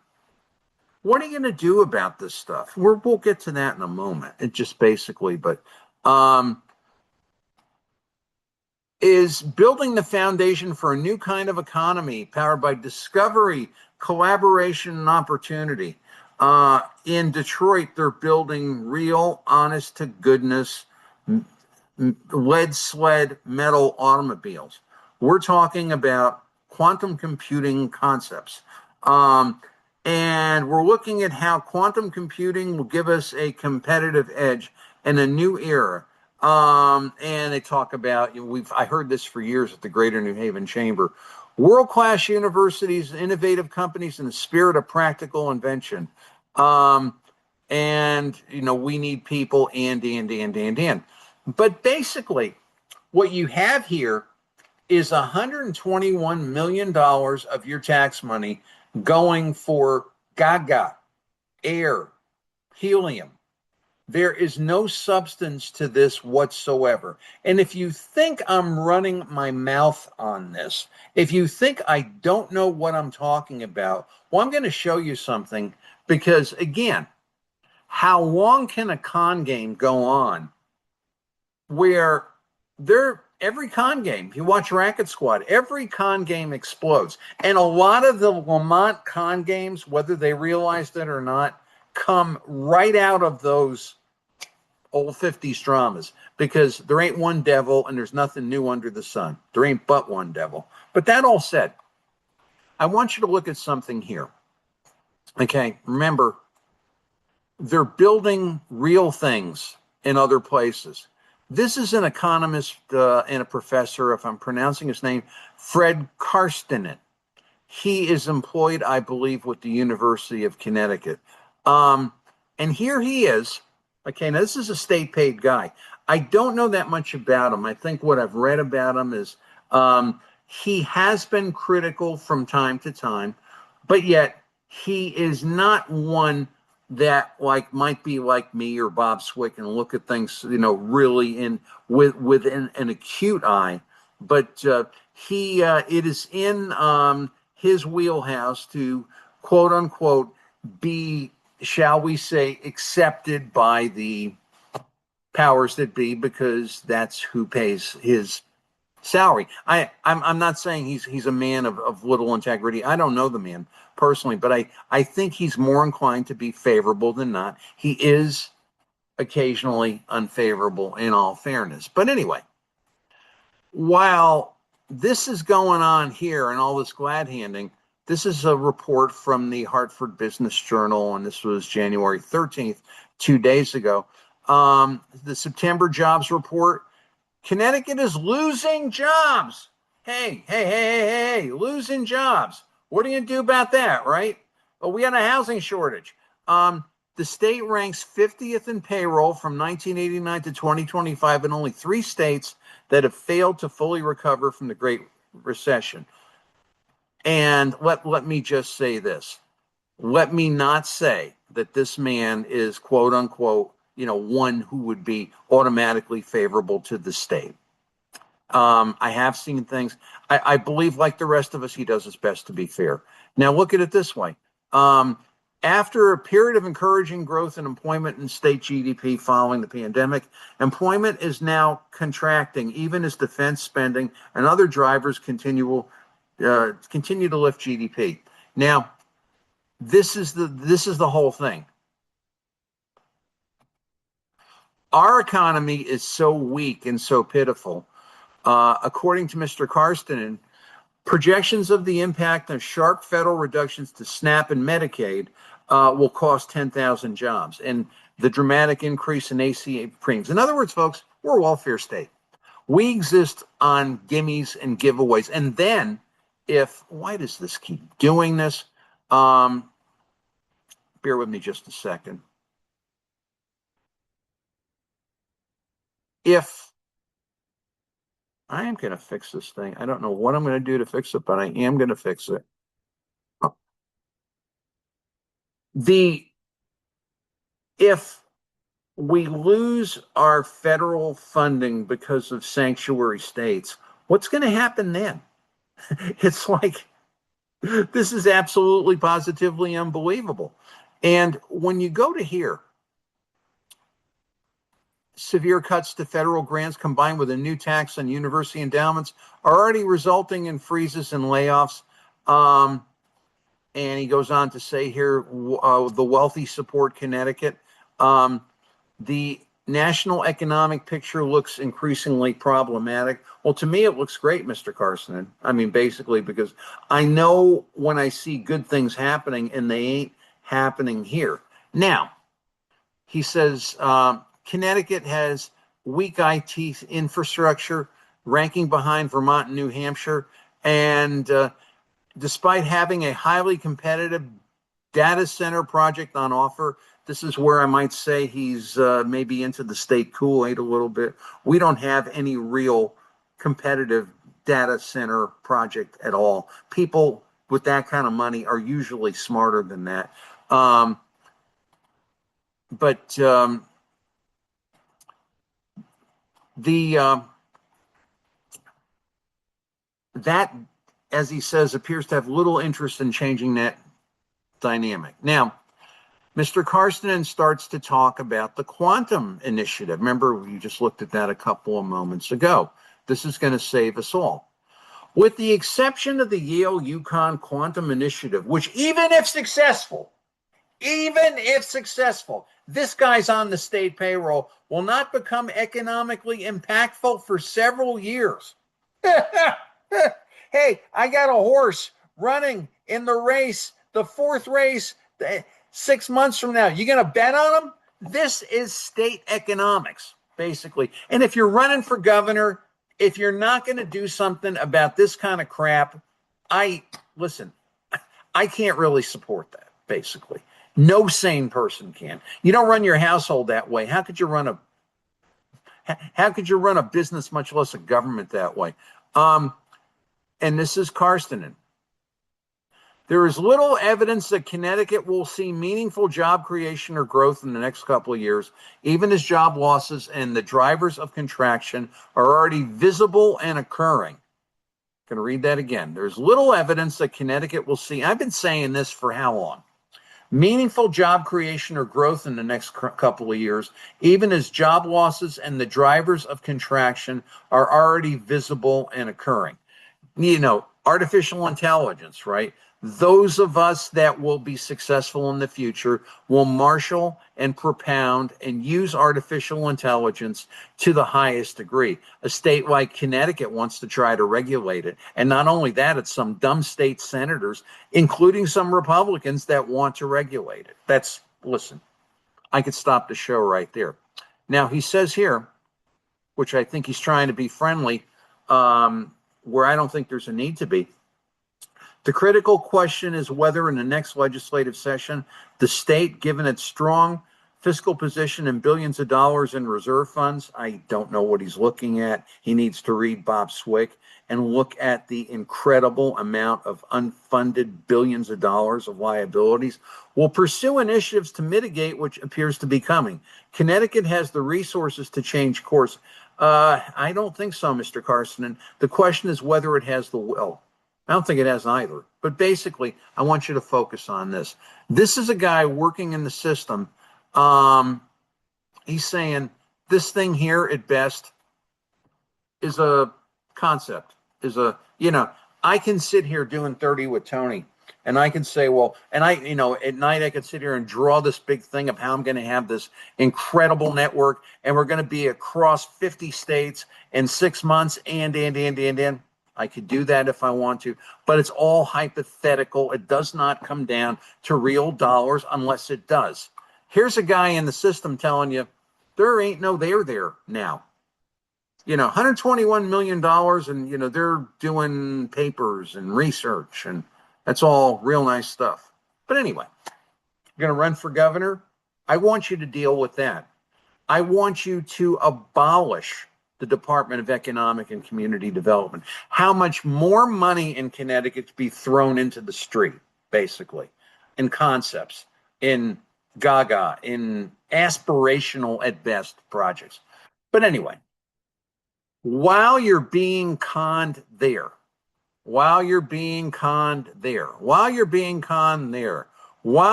What are you going to do about this stuff? We'll get to that in a moment. It just basically, but is building the foundation for a new kind of economy powered by discovery, collaboration, and opportunity. In Detroit, they're building real, honest to goodness, lead sled metal automobiles. We're talking about quantum computing concepts. And we're looking at how quantum computing will give us a competitive edge in a new era. And they talk about, I heard this for years at the Greater New Haven Chamber. World-class universities, innovative companies in the spirit of practical invention. And, we need people and. But basically, what you have here is $121 million of your tax money going for gaga, air, helium. There is no substance to this whatsoever. And if you think I'm running my mouth on this, if you think I don't know what I'm talking about, well, I'm going to show you something because, again, how long can a con game go on where every con game, if you watch Racket Squad, every con game explodes. And a lot of the Lamont con games, whether they realized it or not, come right out of those old 50s dramas because there ain't one devil and there's nothing new under the sun. There ain't but one devil. But that all said, I want you to look at something here. Okay, remember, they're building real things in other places. This is an economist and a professor, if I'm pronouncing his name, Fred Karstinen. He is employed, I believe, with the University of Connecticut. And here he is. Okay, now this is a state-paid guy. I don't know that much about him. I think what I've read about him is he has been critical from time to time, but yet he is not one that might be like me or Bob Swick and look at things, really with an acute eye. But it is in his wheelhouse to quote unquote be, shall we say, accepted by the powers that be because that's who pays his salary. I'm not saying he's a man of little integrity. I don't know the man personally, but I think he's more inclined to be favorable than not. He is occasionally unfavorable in all fairness. But anyway, while this is going on here and all this glad handing, this is a report from the Hartford Business Journal, and this was January 13th, 2 days ago. The September jobs report, Connecticut is losing jobs. Hey, losing jobs. What are you going to do about that, right? Well, we got a housing shortage. The state ranks 50th in payroll from 1989 to 2025 in only 3 states that have failed to fully recover from the Great Recession. And let me just say this. Let me not say that this man is, quote unquote, one who would be automatically favorable to the state. I have seen things. I believe, like the rest of us, he does his best to be fair. Now, look at it this way. After a period of encouraging growth in employment and state GDP following the pandemic, employment is now contracting, even as defense spending and other drivers continue to lift GDP. Now, this is the whole thing. Our economy is so weak and so pitiful. According to Mr. Karstinen, projections of the impact of sharp federal reductions to SNAP and Medicaid will cost 10,000 jobs and the dramatic increase in ACA premiums. In other words, folks, we're a welfare state. We exist on gimmies and giveaways. And then why does this keep doing this? Bear with me just a second. I am going to fix this thing. I don't know what I'm going to do to fix it, but I am going to fix it. If we lose our federal funding because of sanctuary states, what's going to happen then? It's like, this is absolutely positively unbelievable. And when you go to here, severe cuts to federal grants combined with a new tax on university endowments are already resulting in freezes and layoffs. And he goes on to say here, the wealthy support Connecticut. The national economic picture looks increasingly problematic. Well, to me, it looks great, Mr. Karstinen. I mean, basically, because I know when I see good things happening and they ain't happening here. Now, he says, Connecticut has weak IT infrastructure, ranking behind Vermont and New Hampshire. And despite having a highly competitive data center project on offer, this is where I might say he's maybe into the state Kool-Aid a little bit. We don't have any real competitive data center project at all. People with that kind of money are usually smarter than that. But that, as he says, appears to have little interest in changing that dynamic. Now, Mr. Karstinen starts to talk about the quantum initiative. Remember, we just looked at that a couple of moments ago. This is going to save us all. With the exception of the Yale UConn quantum initiative, which even if successful, this guy's on the state payroll, will not become economically impactful for several years. Hey, I got a horse running in the race, the fourth race, 6 months from now. You going to bet on him? This is state economics, basically. And if you're running for governor, if you're not going to do something about this kind of crap, I can't really support that, basically. No sane person can. You don't run your household that way. How could you run a business, much less a government, that way? And this is Karstinen. There is little evidence that Connecticut will see meaningful job creation or growth in the next couple of years, even as job losses and the drivers of contraction are already visible and occurring. I'm going to read that again. There's little evidence that Connecticut will see, I've been saying this for how long? Meaningful job creation or growth in the next couple of years, even as job losses and the drivers of contraction are already visible and occurring. You know, artificial intelligence, right? Those of us that will be successful in the future will marshal and propound and use artificial intelligence to the highest degree. A state like Connecticut wants to try to regulate it. And not only that, it's some dumb state senators, including some Republicans, that want to regulate it. Listen, I could stop the show right there. Now, he says here, which I think he's trying to be friendly, where I don't think there's a need to be. The critical question is whether in the next legislative session, the state, given its strong fiscal position and billions of dollars in reserve funds, I don't know what he's looking at. He needs to read Bob Swick and look at the incredible amount of unfunded billions of dollars of liabilities, will pursue initiatives to mitigate which appears to be coming. Connecticut has the resources to change course. I don't think so, Mr. Karstinen. The question is whether it has the will. I don't think it has either. But basically, I want you to focus on this. This is a guy working in the system. He's saying this thing here at best is a concept, I can sit here doing 30 with Tony and I can say, well, and at night I could sit here and draw this big thing of how I'm going to have this incredible network and we're going to be across 50 states in 6 months and. I could do that if I want to, but it's all hypothetical. It does not come down to real dollars unless it does. Here's a guy in the system telling you there ain't no there now. $121 million and, they're doing papers and research and that's all real nice stuff. But anyway, you're going to run for governor. I want you to deal with that. I want you to abolish the Department of Economic and Community Development. How much more money in Connecticut to be thrown into the street, basically, in concepts, in gaga, in aspirational at best projects. But anyway, while you're being conned there, while you're being conned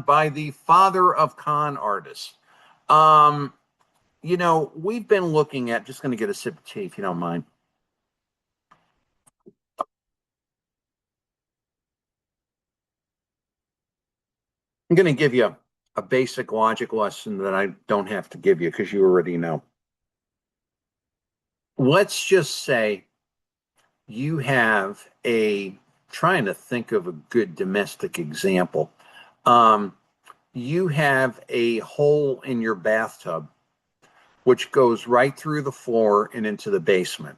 by the father of con artists, we've been looking at, just going to get a sip of tea if you don't mind. I'm going to give you a basic logic lesson that I don't have to give you because you already know. Let's just say you have trying to think of a good domestic example. You have a hole in your bathtub which goes right through the floor and into the basement.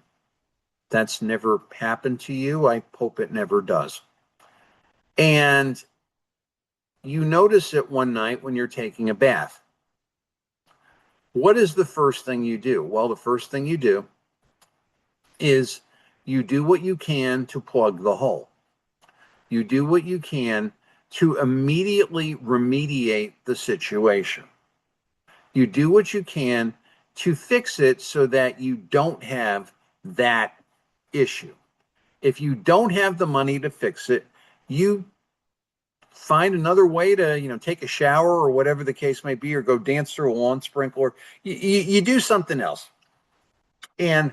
that's never happened to you. I hope it never does. And you notice it one night when you're taking a bath. What is the first thing you do? Well, the first thing you do is you do what you can to plug the hole. You do what you can to immediately remediate the situation. You do what you can to fix it so that you don't have that issue. If you don't have the money to fix it, you find another way to, take a shower or whatever the case may be, or go dance through a lawn sprinkler. You do something else. And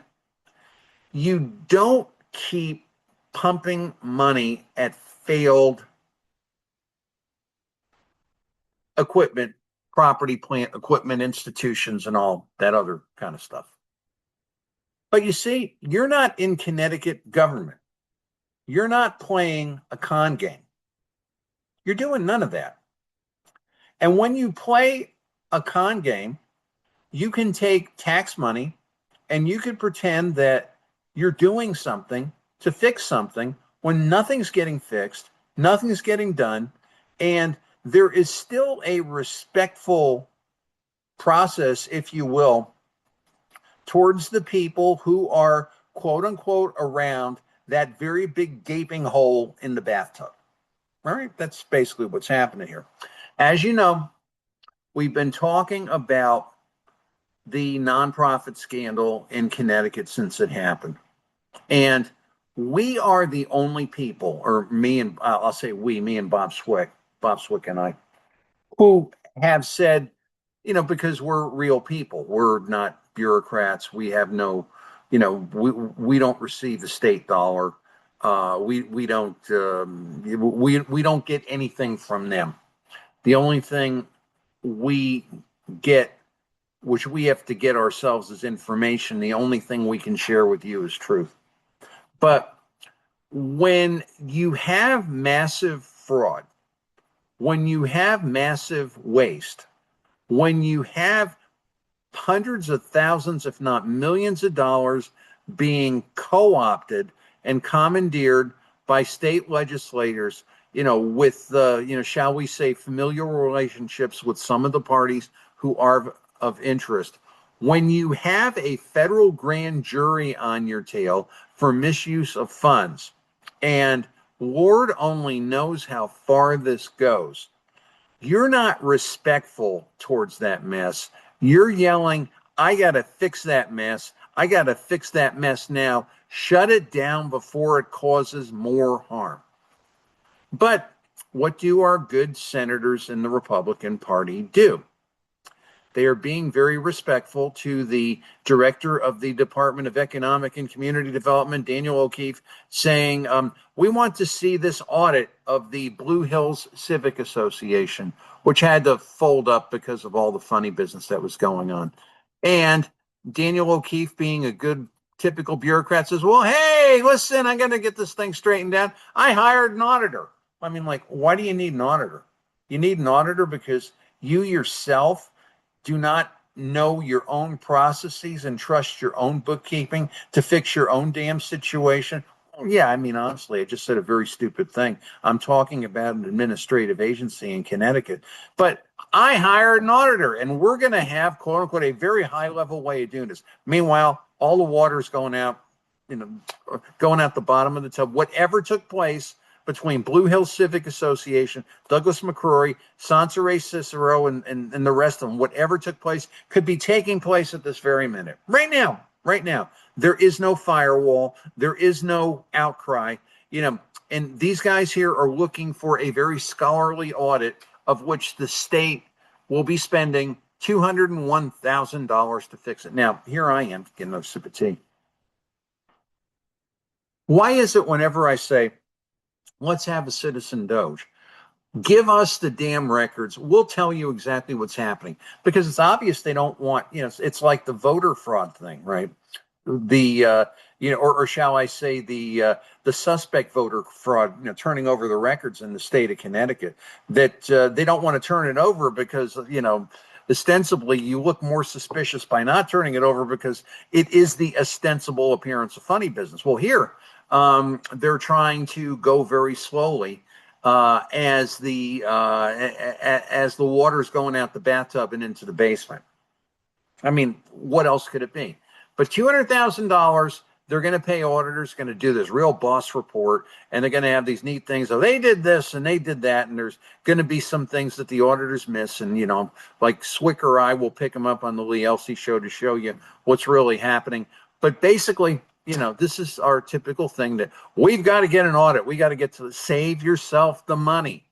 you don't keep pumping money at failed equipment, property, plant, equipment, institutions, and all that other kind of stuff. But you see, you're not in Connecticut government. You're not playing a con game. You're doing none of that. And when you play a con game, you can take tax money and you can pretend that you're doing something to fix something when nothing's getting fixed, nothing's getting done, and there is still a respectful process, if you will, towards the people who are, quote unquote, around that very big gaping hole in the bathtub. All right, that's basically what's happening here. As you know, we've been talking about the nonprofit scandal in Connecticut since it happened. And we are the only people, or me and I'll say we, me and Bob Swick and I, who have said, because we're real people, we're not bureaucrats. We have no, we don't receive the state dollar. We don't get anything from them. The only thing we get, which we have to get ourselves, is information. The only thing we can share with you is truth. But when you have massive fraud, when you have massive waste, when you have hundreds of thousands, if not millions of dollars being co-opted and commandeered by state legislators, with, shall we say, familiar relationships with some of the parties who are of interest. When you have a federal grand jury on your tail for misuse of funds, and Lord only knows how far this goes, you're not respectful towards that mess. You're yelling, I got to fix that mess. I got to fix that mess now. Shut it down before it causes more harm. But what do our good senators in the Republican Party do? They are being very respectful to the director of the Department of Economic and Community Development, Daniel O'Keefe, saying, we want to see this audit of the Blue Hills Civic Association, which had to fold up because of all the funny business that was going on. And Daniel O'Keefe, being a good typical bureaucrat, says, well, hey, listen, I'm going to get this thing straightened out. I hired an auditor. I mean, why do you need an auditor? You need an auditor because you yourself do not know your own processes and trust your own bookkeeping to fix your own damn situation. Yeah, I mean, honestly, I just said a very stupid thing. I'm talking about an administrative agency in Connecticut, but I hired an auditor, and we're going to have, quote unquote, a very high level way of doing this. Meanwhile, all the water's going out, going out the bottom of the tub. Whatever took place between Blue Hills Civic Association, Douglas McCrory, Sansa Cicero, and the rest of them, whatever took place could be taking place at this very minute. Right now. There is no firewall. There is no outcry. And these guys here are looking for a very scholarly audit, of which the state will be spending $201,000 to fix it. Now, here I am getting a sip of tea. Why is it whenever I say, let's have a citizen Doge, give us the damn records, we'll tell you exactly what's happening? Because it's obvious they don't want, it's like the voter fraud thing, right? Or shall I say the suspect voter fraud, turning over the records in the state of Connecticut, that they don't want to turn it over because, ostensibly you look more suspicious by not turning it over because it is the ostensible appearance of funny business. Well, here they're trying to go very slowly as the water's going out the bathtub and into the basement. I mean, what else could it be? But $200,000. They're going to pay auditors, going to do this real boss report, and they're going to have these neat things. Oh, they did this and they did that, and there's going to be some things that the auditors miss. And, like Swick or I will pick them up on the Lee Elsey show to show you what's really happening. But basically, this is our typical thing that we've got to get an audit. We got to get to save yourself the money.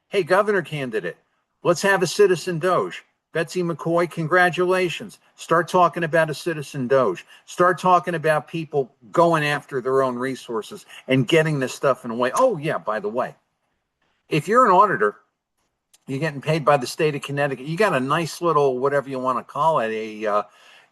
Hey, governor candidate, let's have a citizen Doge. Betsy McCoy, congratulations. Start talking about a citizen Doge. Start talking about people going after their own resources and getting this stuff in a way. Oh, yeah, by the way, if you're an auditor, you're getting paid by the state of Connecticut. You got a nice little, whatever you want to call it,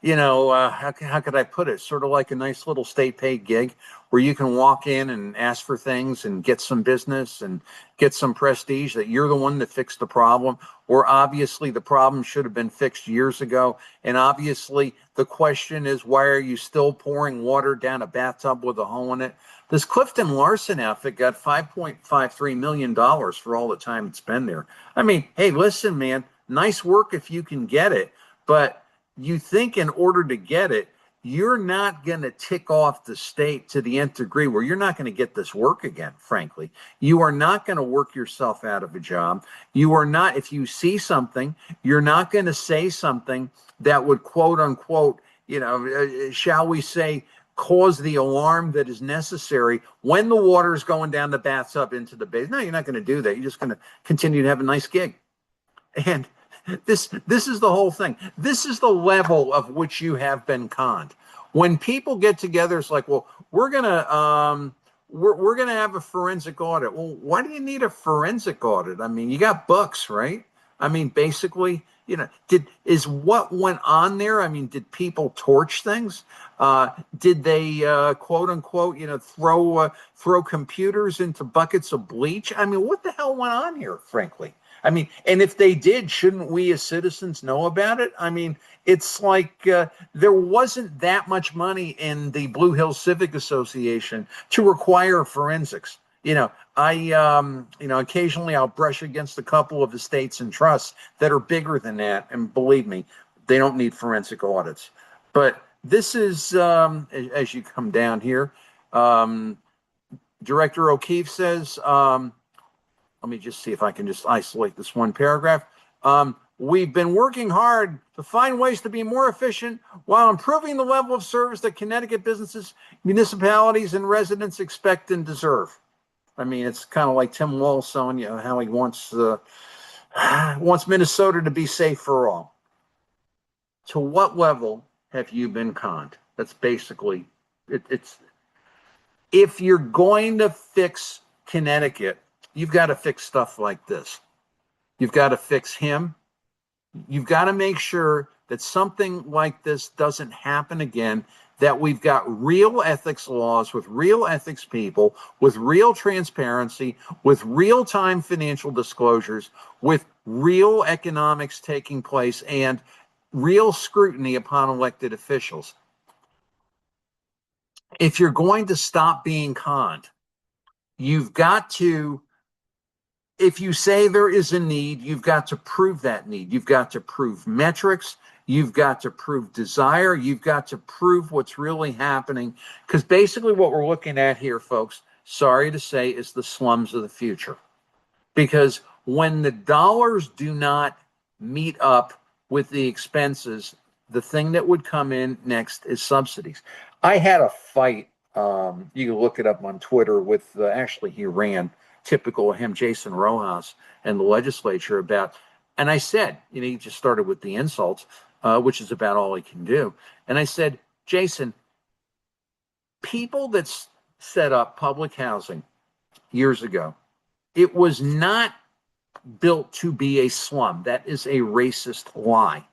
how could I put it? Sort of like a nice little state paid gig where you can walk in and ask for things and get some business and get some prestige that you're the one that fixed the problem, or obviously the problem should have been fixed years ago. And obviously the question is, why are you still pouring water down a bathtub with a hole in it? This Clifton Larson outfit got $5.53 million for all the time it's been there. I mean, hey, listen, man, nice work if you can get it, but you think in order to get it, you're not going to tick off the state to the nth degree where you're not going to get this work again, frankly. You are not going to work yourself out of a job. You are not, if you see something, you're not going to say something that would quote unquote, shall we say, cause the alarm that is necessary when the water is going down the bathtub into the basement. No, you're not going to do that. You're just going to continue to have a nice gig. And this is the whole thing. This is the level of which you have been conned. When people get together, it's like, well, we're gonna have a forensic audit. Well, why do you need a forensic audit? I mean, you got books, right? I mean, basically, is what went on there? I mean, did people torch things? Did they quote unquote, throw computers into buckets of bleach? I mean, what the hell went on here, frankly? I mean, and if they did, shouldn't we as citizens know about it? I mean, it's like there wasn't that much money in the Blue Hills Civic Association to require forensics. Occasionally I'll brush against a couple of estates and trusts that are bigger than that. And believe me, they don't need forensic audits. But this is, as you come down here, Director O'Keefe says, let me just see if I can just isolate this one paragraph. We've been working hard to find ways to be more efficient while improving the level of service that Connecticut businesses, municipalities, and residents expect and deserve. I mean, it's kind of like Tim Walz telling you how he wants Minnesota to be safe for all. To what level have you been conned? That's basically it. If you're going to fix Connecticut, you've got to fix stuff like this. You've got to fix him. You've got to make sure that something like this doesn't happen again, that we've got real ethics laws with real ethics people, with real transparency, with real-time financial disclosures, with real economics taking place, and real scrutiny upon elected officials. If you're going to stop being conned, you've got to, if you say there is a need, you've got to prove that need. You've got to prove metrics. You've got to prove desire. You've got to prove what's really happening. Because basically what we're looking at here, folks, sorry to say, is the slums of the future. Because when the dollars do not meet up with the expenses, the thing that would come in next is subsidies. I had a fight, you can look it up on Twitter, with actually he ran, typical of him, Jason Rojas, and the legislature about, and I said, he just started with the insults, which is about all he can do. And I said, Jason, people that set up public housing years ago, it was not built to be a slum. That is a racist lie.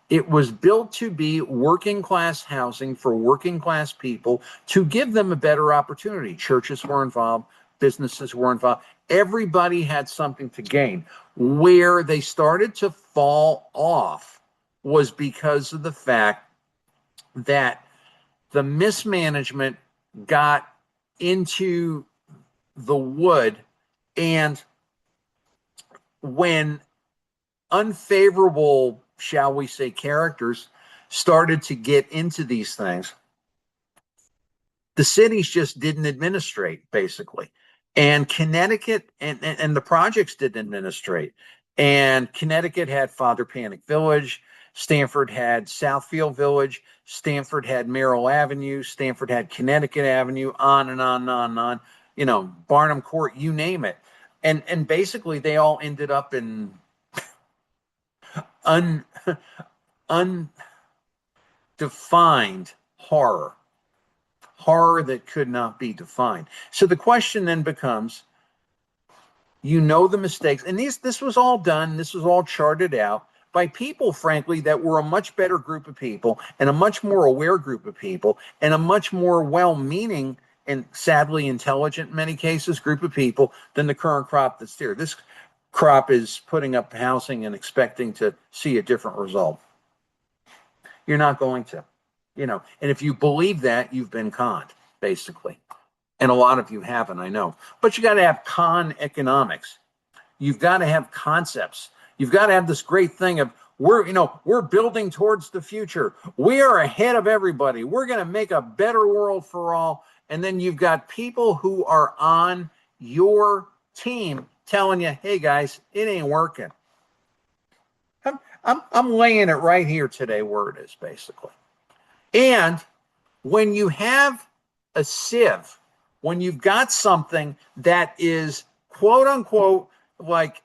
It was built to be working class housing for working class people to give them a better opportunity. Churches were involved, businesses were involved. Everybody had something to gain. Where they started to fall off was because of the fact that the mismanagement got into the wood, and when unfavorable, shall we say, characters started to get into these things, the cities just didn't administrate, basically. And Connecticut and the projects didn't administrate. And Connecticut had Father Panic Village. Stamford had Southfield Village. Stamford had Merrill Avenue. Stamford had Connecticut Avenue, on and on and on and on. You know, Barnum Court, you name it. And basically they all ended up in undefined horror that could not be defined. So the question then becomes, you know, the mistakes, and this was all done, this was all charted out by people, frankly, that were a much better group of people and a much more aware group of people and a much more well-meaning and sadly intelligent in many cases group of people than the current crop that's there. This crop is putting up housing and expecting to see a different result. You're not going to, you know, and if you believe that, you've been conned, basically. And a lot of you haven't, I know. But you got to have con economics. You've got to have concepts. You've got to have this great thing of we're building towards the future. We are ahead of everybody. We're going to make a better world for all. And then you've got people who are on your team telling you, hey guys, it ain't working. I'm laying it right here today where it is, basically. And when you have a sieve, when you've got something that is quote unquote, like,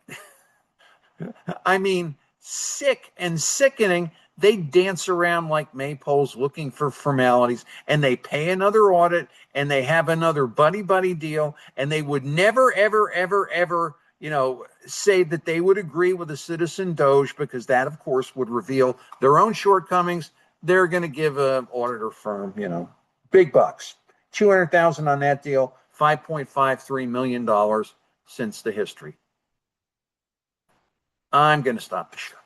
I mean, sick and sickening, they dance around like maypoles looking for formalities, and they pay another audit, and they have another buddy deal, and they would never, ever, you know, say that they would agree with a citizen Doge, because that, of course, would reveal their own shortcomings. They're going to give an auditor firm, you know, big bucks. $200,000 on that deal, $5.53 million since the history. I'm going to stop the show.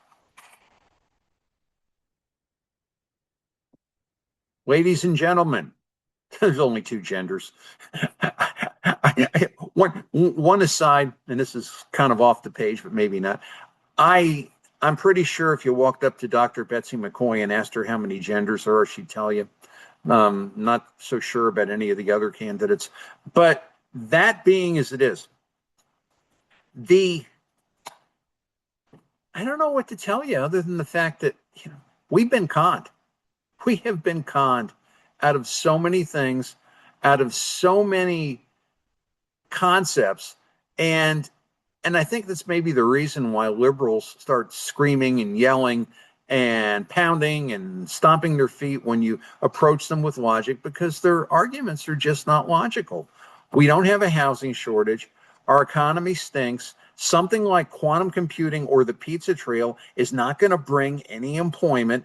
Ladies and gentlemen, there's only two genders. One aside, and this is kind of off the page, but maybe not. I'm pretty sure if you walked up to Dr. Betsy McCoy and asked her how many genders there are, she'd tell you. Not so sure about any of the other candidates. But that being as it is, I don't know what to tell you other than the fact that, you know, we've been conned. We have been conned out of so many things, out of so many concepts. And I think that's maybe the reason why liberals start screaming and yelling and pounding and stomping their feet when you approach them with logic, because their arguments are just not logical. We don't have a housing shortage. Our economy stinks. Something like quantum computing or the pizza trail is not going to bring any employment.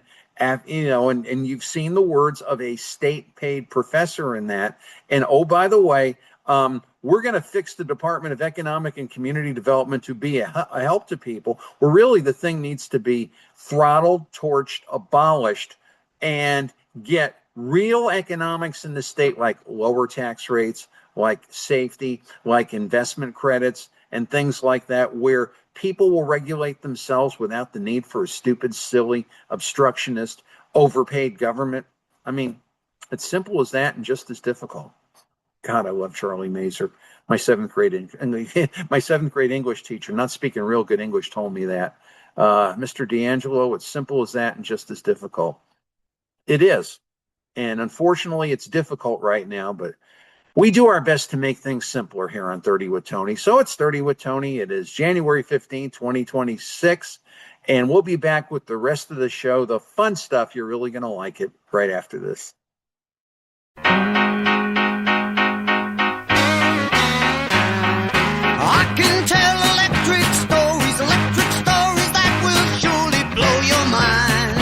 You know, and you've seen the words of a state-paid professor in that. And oh, by the way, we're going to fix the Department of Economic and Community Development to be a help to people, where really the thing needs to be throttled, torched, abolished, and get real economics in the state, like lower tax rates, like safety, like investment credits, and things like that, where people will regulate themselves without the need for a stupid, silly, obstructionist, overpaid government. I mean, it's simple as that and just as difficult. God, I love Charlie Mazer. My seventh grade English teacher, not speaking real good English, told me that. Mr. D'Angelo, it's simple as that and just as difficult. It is. And unfortunately, it's difficult right now, but we do our best to make things simpler here on 30 with Tony. So it's 30 with Tony. It is January 15, 2026. And we'll be back with the rest of the show, the fun stuff. You're really going to like it right after this. I can tell electric stories that will surely blow your mind.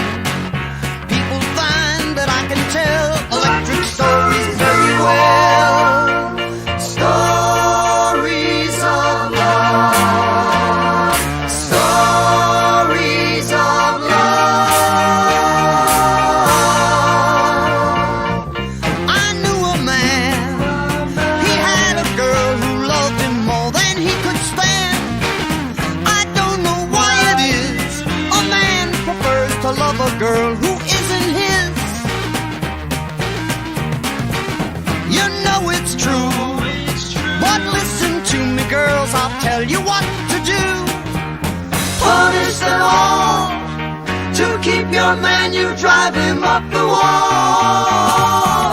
People find that I can tell electric stories very well. Stories girls, I'll tell you what to do. Punish them all to keep your man, you drive him up the wall.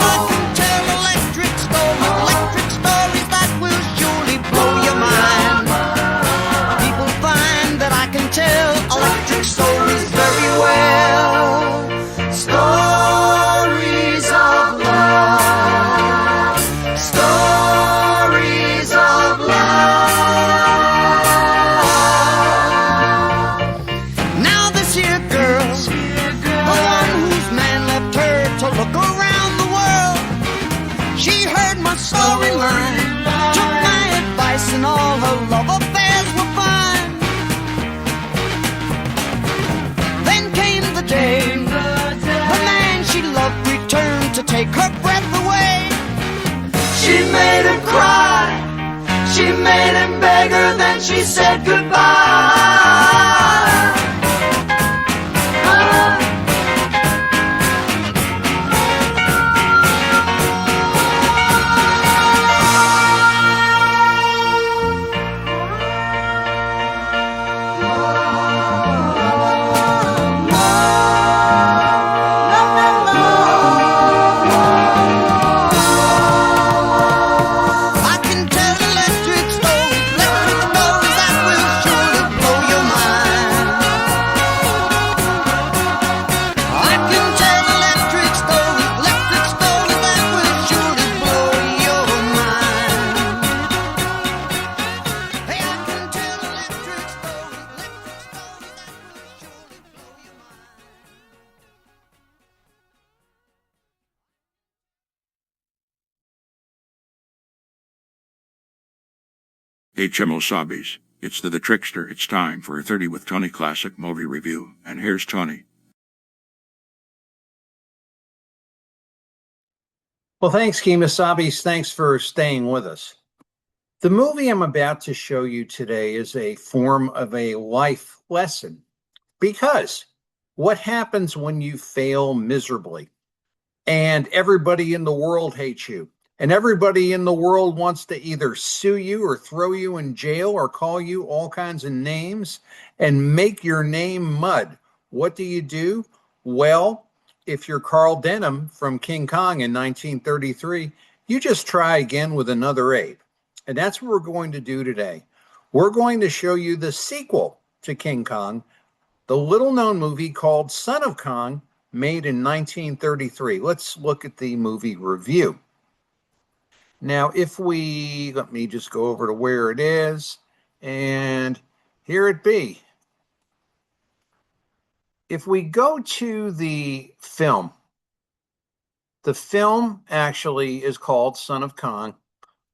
I can tell electric stories that will surely blow your mind. People find that I can tell electric stories very well. Stories of love. Stories of love. Now this here girl, the one whose man left her to look around the world, she heard my storyline, took my advice, and all her love affairs were fine. Then came the day, the man she loved returned to take her breath away. She made him cry, she made him beg her, then she said goodbye. I can tell electric stories that will surely blow your mind. I can tell electric stories that will surely blow your mind. Hey, I can tell electric stories that will surely blow your mind. HMO Sobbies. It's the Trickster. It's time for a 30 with Tony classic movie review. And here's Tony. Well, thanks, Kemosabe's. Thanks for staying with us. The movie I'm about to show you today is a form of a life lesson, because what happens when you fail miserably and everybody in the world hates you and everybody in the world wants to either sue you or throw you in jail or call you all kinds of names and make your name mud? What do? Well, if you're Carl Denham from King Kong in 1933, you just try again with another ape. And that's what we're going to do today. We're going to show you the sequel to King Kong, the little-known movie called Son of Kong, made in 1933. Let's look at the movie review. Now, let me just go over to where it is, and here it be. If we go to the film actually is called Son of Kong,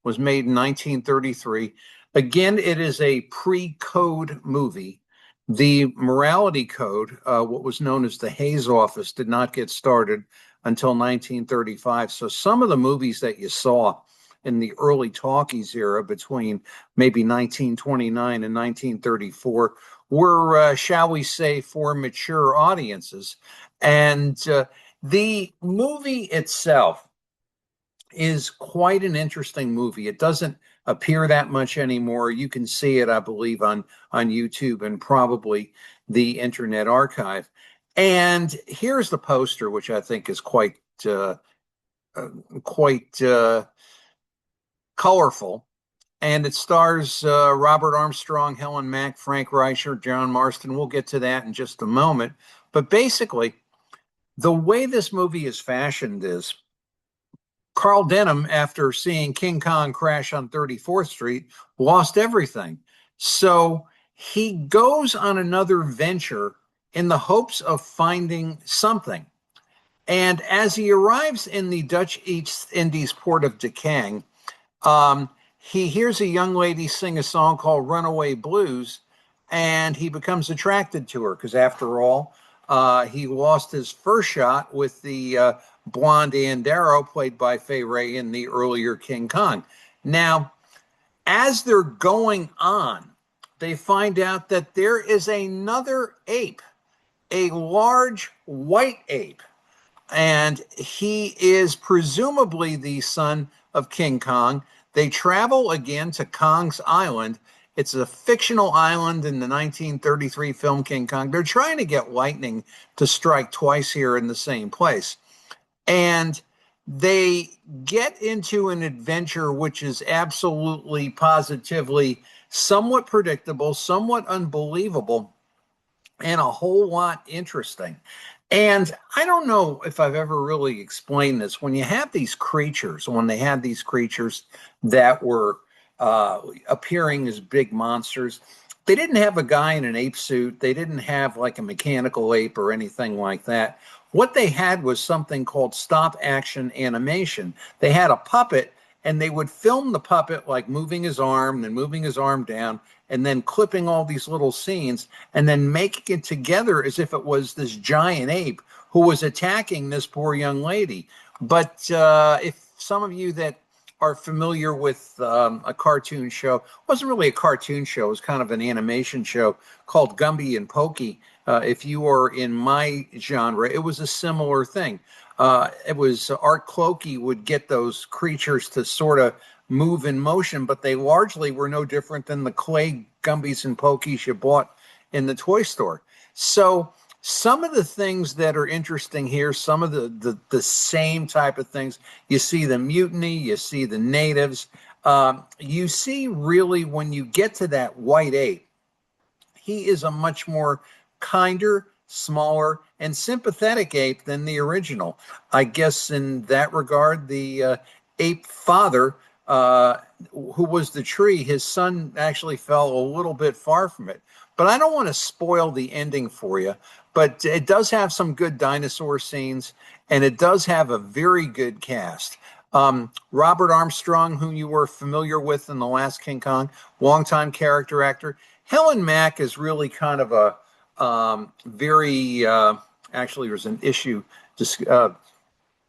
was made in 1933. Again, it is a pre-code movie. The morality code, what was known as the Hayes Office, did not get started until 1935. So some of the movies that you saw in the early talkies era between maybe 1929 and 1934 were, shall we say, for mature audiences. And the movie itself is quite an interesting movie. It doesn't appear that much anymore. You can see it, I believe, on YouTube and probably the Internet Archive. And here's the poster, which I think is quite colorful. And it stars Robert Armstrong, Helen Mack, Frank Reicher, John Marston. We'll get to that in just a moment. But basically, the way this movie is fashioned is Carl Denham, after seeing King Kong crash on 34th Street, lost everything. So he goes on another venture in the hopes of finding something. And as he arrives in the Dutch East Indies port of Dekang, he hears a young lady sing a song called Runaway Blues, and he becomes attracted to her because, after all, he lost his first shot with the blonde Ann Darrow, played by Fay Wray in the earlier King Kong. Now, as they're going on, they find out that there is another ape, a large white ape, and he is presumably the son of King Kong. They travel again to Kong's Island. It's a fictional island in the 1933 film King Kong. They're trying to get lightning to strike twice here in the same place. And they get into an adventure which is absolutely, positively, somewhat predictable, somewhat unbelievable, and a whole lot interesting. And I don't know if I've ever really explained this. When you have these creatures, when they had these creatures that were appearing as big monsters, they didn't have a guy in an ape suit. They didn't have like a mechanical ape or anything like that. What they had was something called stop action animation. They had a puppet, and they would film the puppet like moving his arm, then moving his arm down, and then clipping all these little scenes, and then making it together as if it was this giant ape who was attacking this poor young lady. But if some of you that are familiar with a cartoon show, it wasn't really a cartoon show, it was kind of an animation show called Gumby and Pokey. If you are in my genre, it was a similar thing. It was Art Clokey would get those creatures to sort of move in motion, but they largely were no different than the clay Gumbies and Pokies you bought in the toy store. So some of the things that are interesting here, some of the same type of things, you see the mutiny, you see the natives, you see really when you get to that white ape, he is a much more kinder, smaller, and sympathetic ape than the original. I guess in that regard, the ape father, who was the tree, his son actually fell a little bit far from it. But I don't want to spoil the ending for you, but it does have some good dinosaur scenes, and it does have a very good cast. Robert Armstrong, who you were familiar with in the last King Kong, longtime character actor. Helen Mack is really kind of a very, actually there's an issue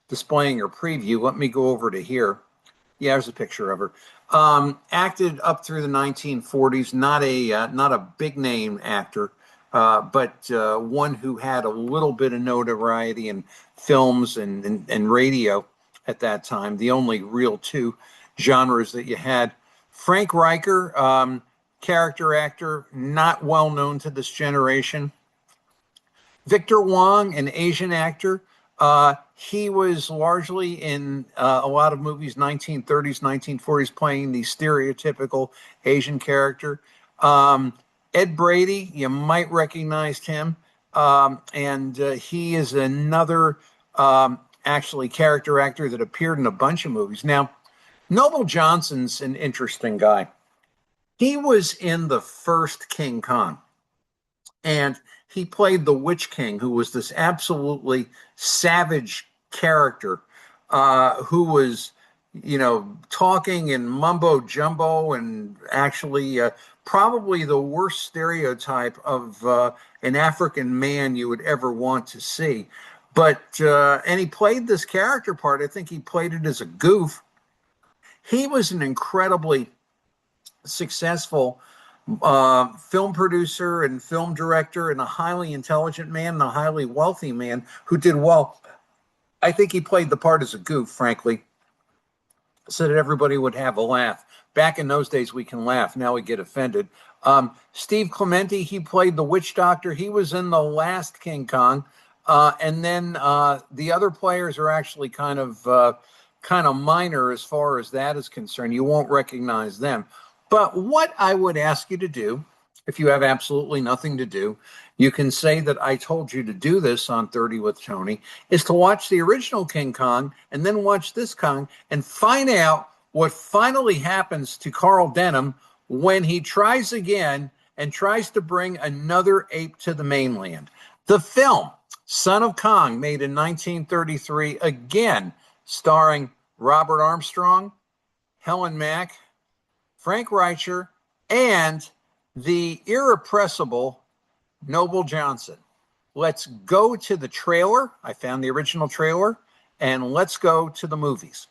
displaying her preview. Let me go over to here. Yeah, there's a picture of her. Acted up through the 1940s, not a big name actor, but one who had a little bit of notoriety in films and radio at that time, the only real two genres that you had. Frank Riker, character actor, not well known to this generation. Victor Wong, an Asian actor. He was largely in a lot of movies, 1930s, 1940s, playing the stereotypical Asian character. Ed Brady, you might recognize him. And he is another actually character actor that appeared in a bunch of movies. Now, Noble Johnson's an interesting guy. He was in the first King Kong, and he played the Witch King, who was this absolutely savage character who was, talking in mumbo jumbo, and actually probably the worst stereotype of an African man you would ever want to see. But, and he played this character part. I think he played it as a goof. He was an incredibly successful film producer and film director, and a highly intelligent man and a highly wealthy man who did well. I think he played the part as a goof, frankly, so that everybody would have a laugh. Back in those days, we can laugh. Now we get offended. Steve Clementi, he played the witch doctor. He was in the last King Kong. And then the other players are actually kind of minor as far as that is concerned. You won't recognize them. But what I would ask you to do, if you have absolutely nothing to do, you can say that I told you to do this on 30 with Tony, is to watch the original King Kong and then watch this Kong and find out what finally happens to Carl Denham when he tries again and tries to bring another ape to the mainland. The film, Son of Kong, made in 1933, again starring Robert Armstrong, Helen Mack, Frank Reicher, and the irrepressible Noble Johnson. Let's go to the trailer. I found the original trailer, and let's go to the movies.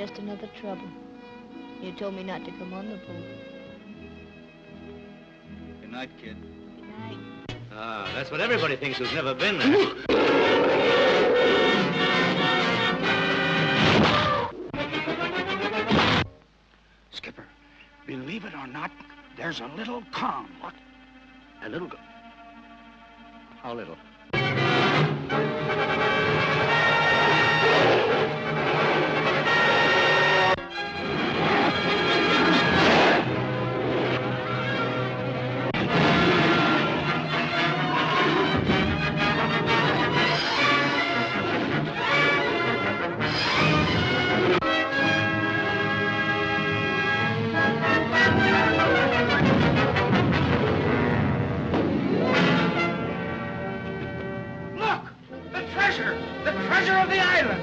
just another trouble. You told me not to come on the boat. Good night, kid. Good night. Ah, that's what everybody thinks who's never been there. Skipper, believe it or not, there's a little calm. What? A little How little? The treasure of the island!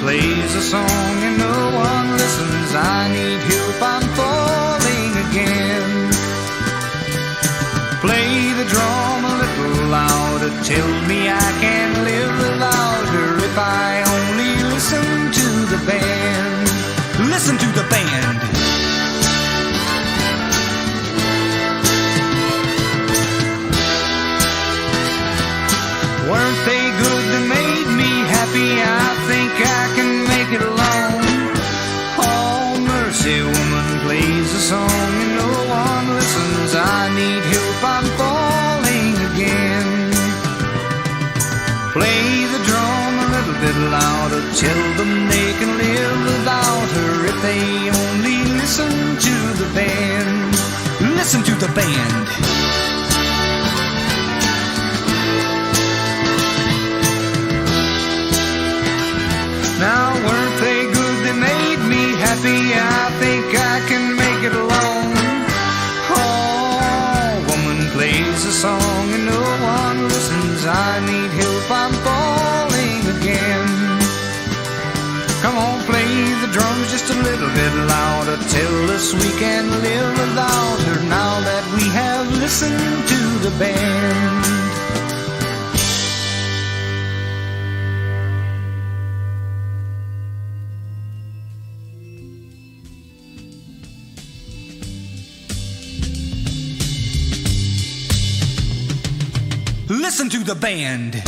Plays a song and no one listens. I need help, I'm falling again. Play the drum a little louder, tell me I can live without her if I only listen to the band. Listen to the band. Weren't they good? They made me happy. I think I can make it alone. Oh, mercy, woman plays a song and no one listens. I need help, I'm falling again. Play the drum a little bit louder, tell them they can live without her if they only listen to the band. Listen to the band. Now weren't they good? They made me happy. I think I can make it alone. Oh, woman plays a song and no one listens. I need help, I'm falling again. Come on, play the drums just a little bit louder. Tell us we can live without her now that we have listened to the band. Listen to the band.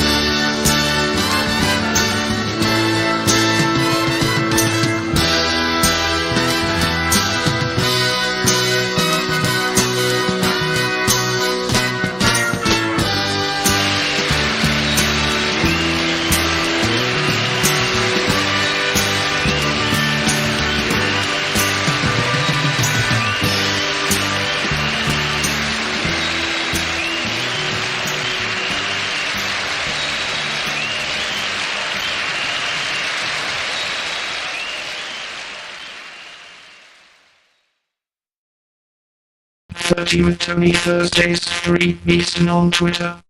With Tony Thursdays 3 Eastern on Twitter.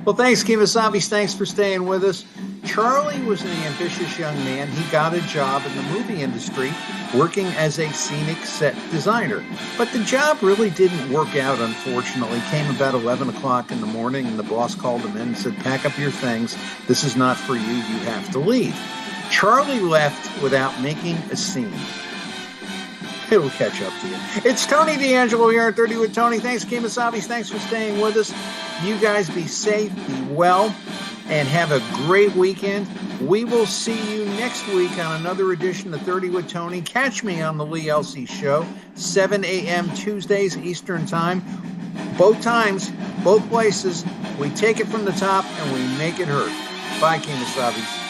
Well, thanks, Kemosabe's. Thanks for staying with us. Charlie was an ambitious young man. He got a job in the movie industry working as a scenic set designer. But the job really didn't work out, unfortunately. It came about 11 o'clock in the morning, and the boss called him in and said, pack up your things. This is not for you. You have to leave. Charlie left without making a scene. It'll catch up to you. It's Tony D'Angelo here on 30 with Tony. Thanks, Kemosabe's. Thanks for staying with us. You guys be safe, be well, and have a great weekend. We will see you next week on another edition of 30 with Tony. Catch me on the Lee Elsey Show, 7 a.m. Tuesdays Eastern Time. Both times, both places, we take it from the top and we make it hurt. Bye, Kemosabe's.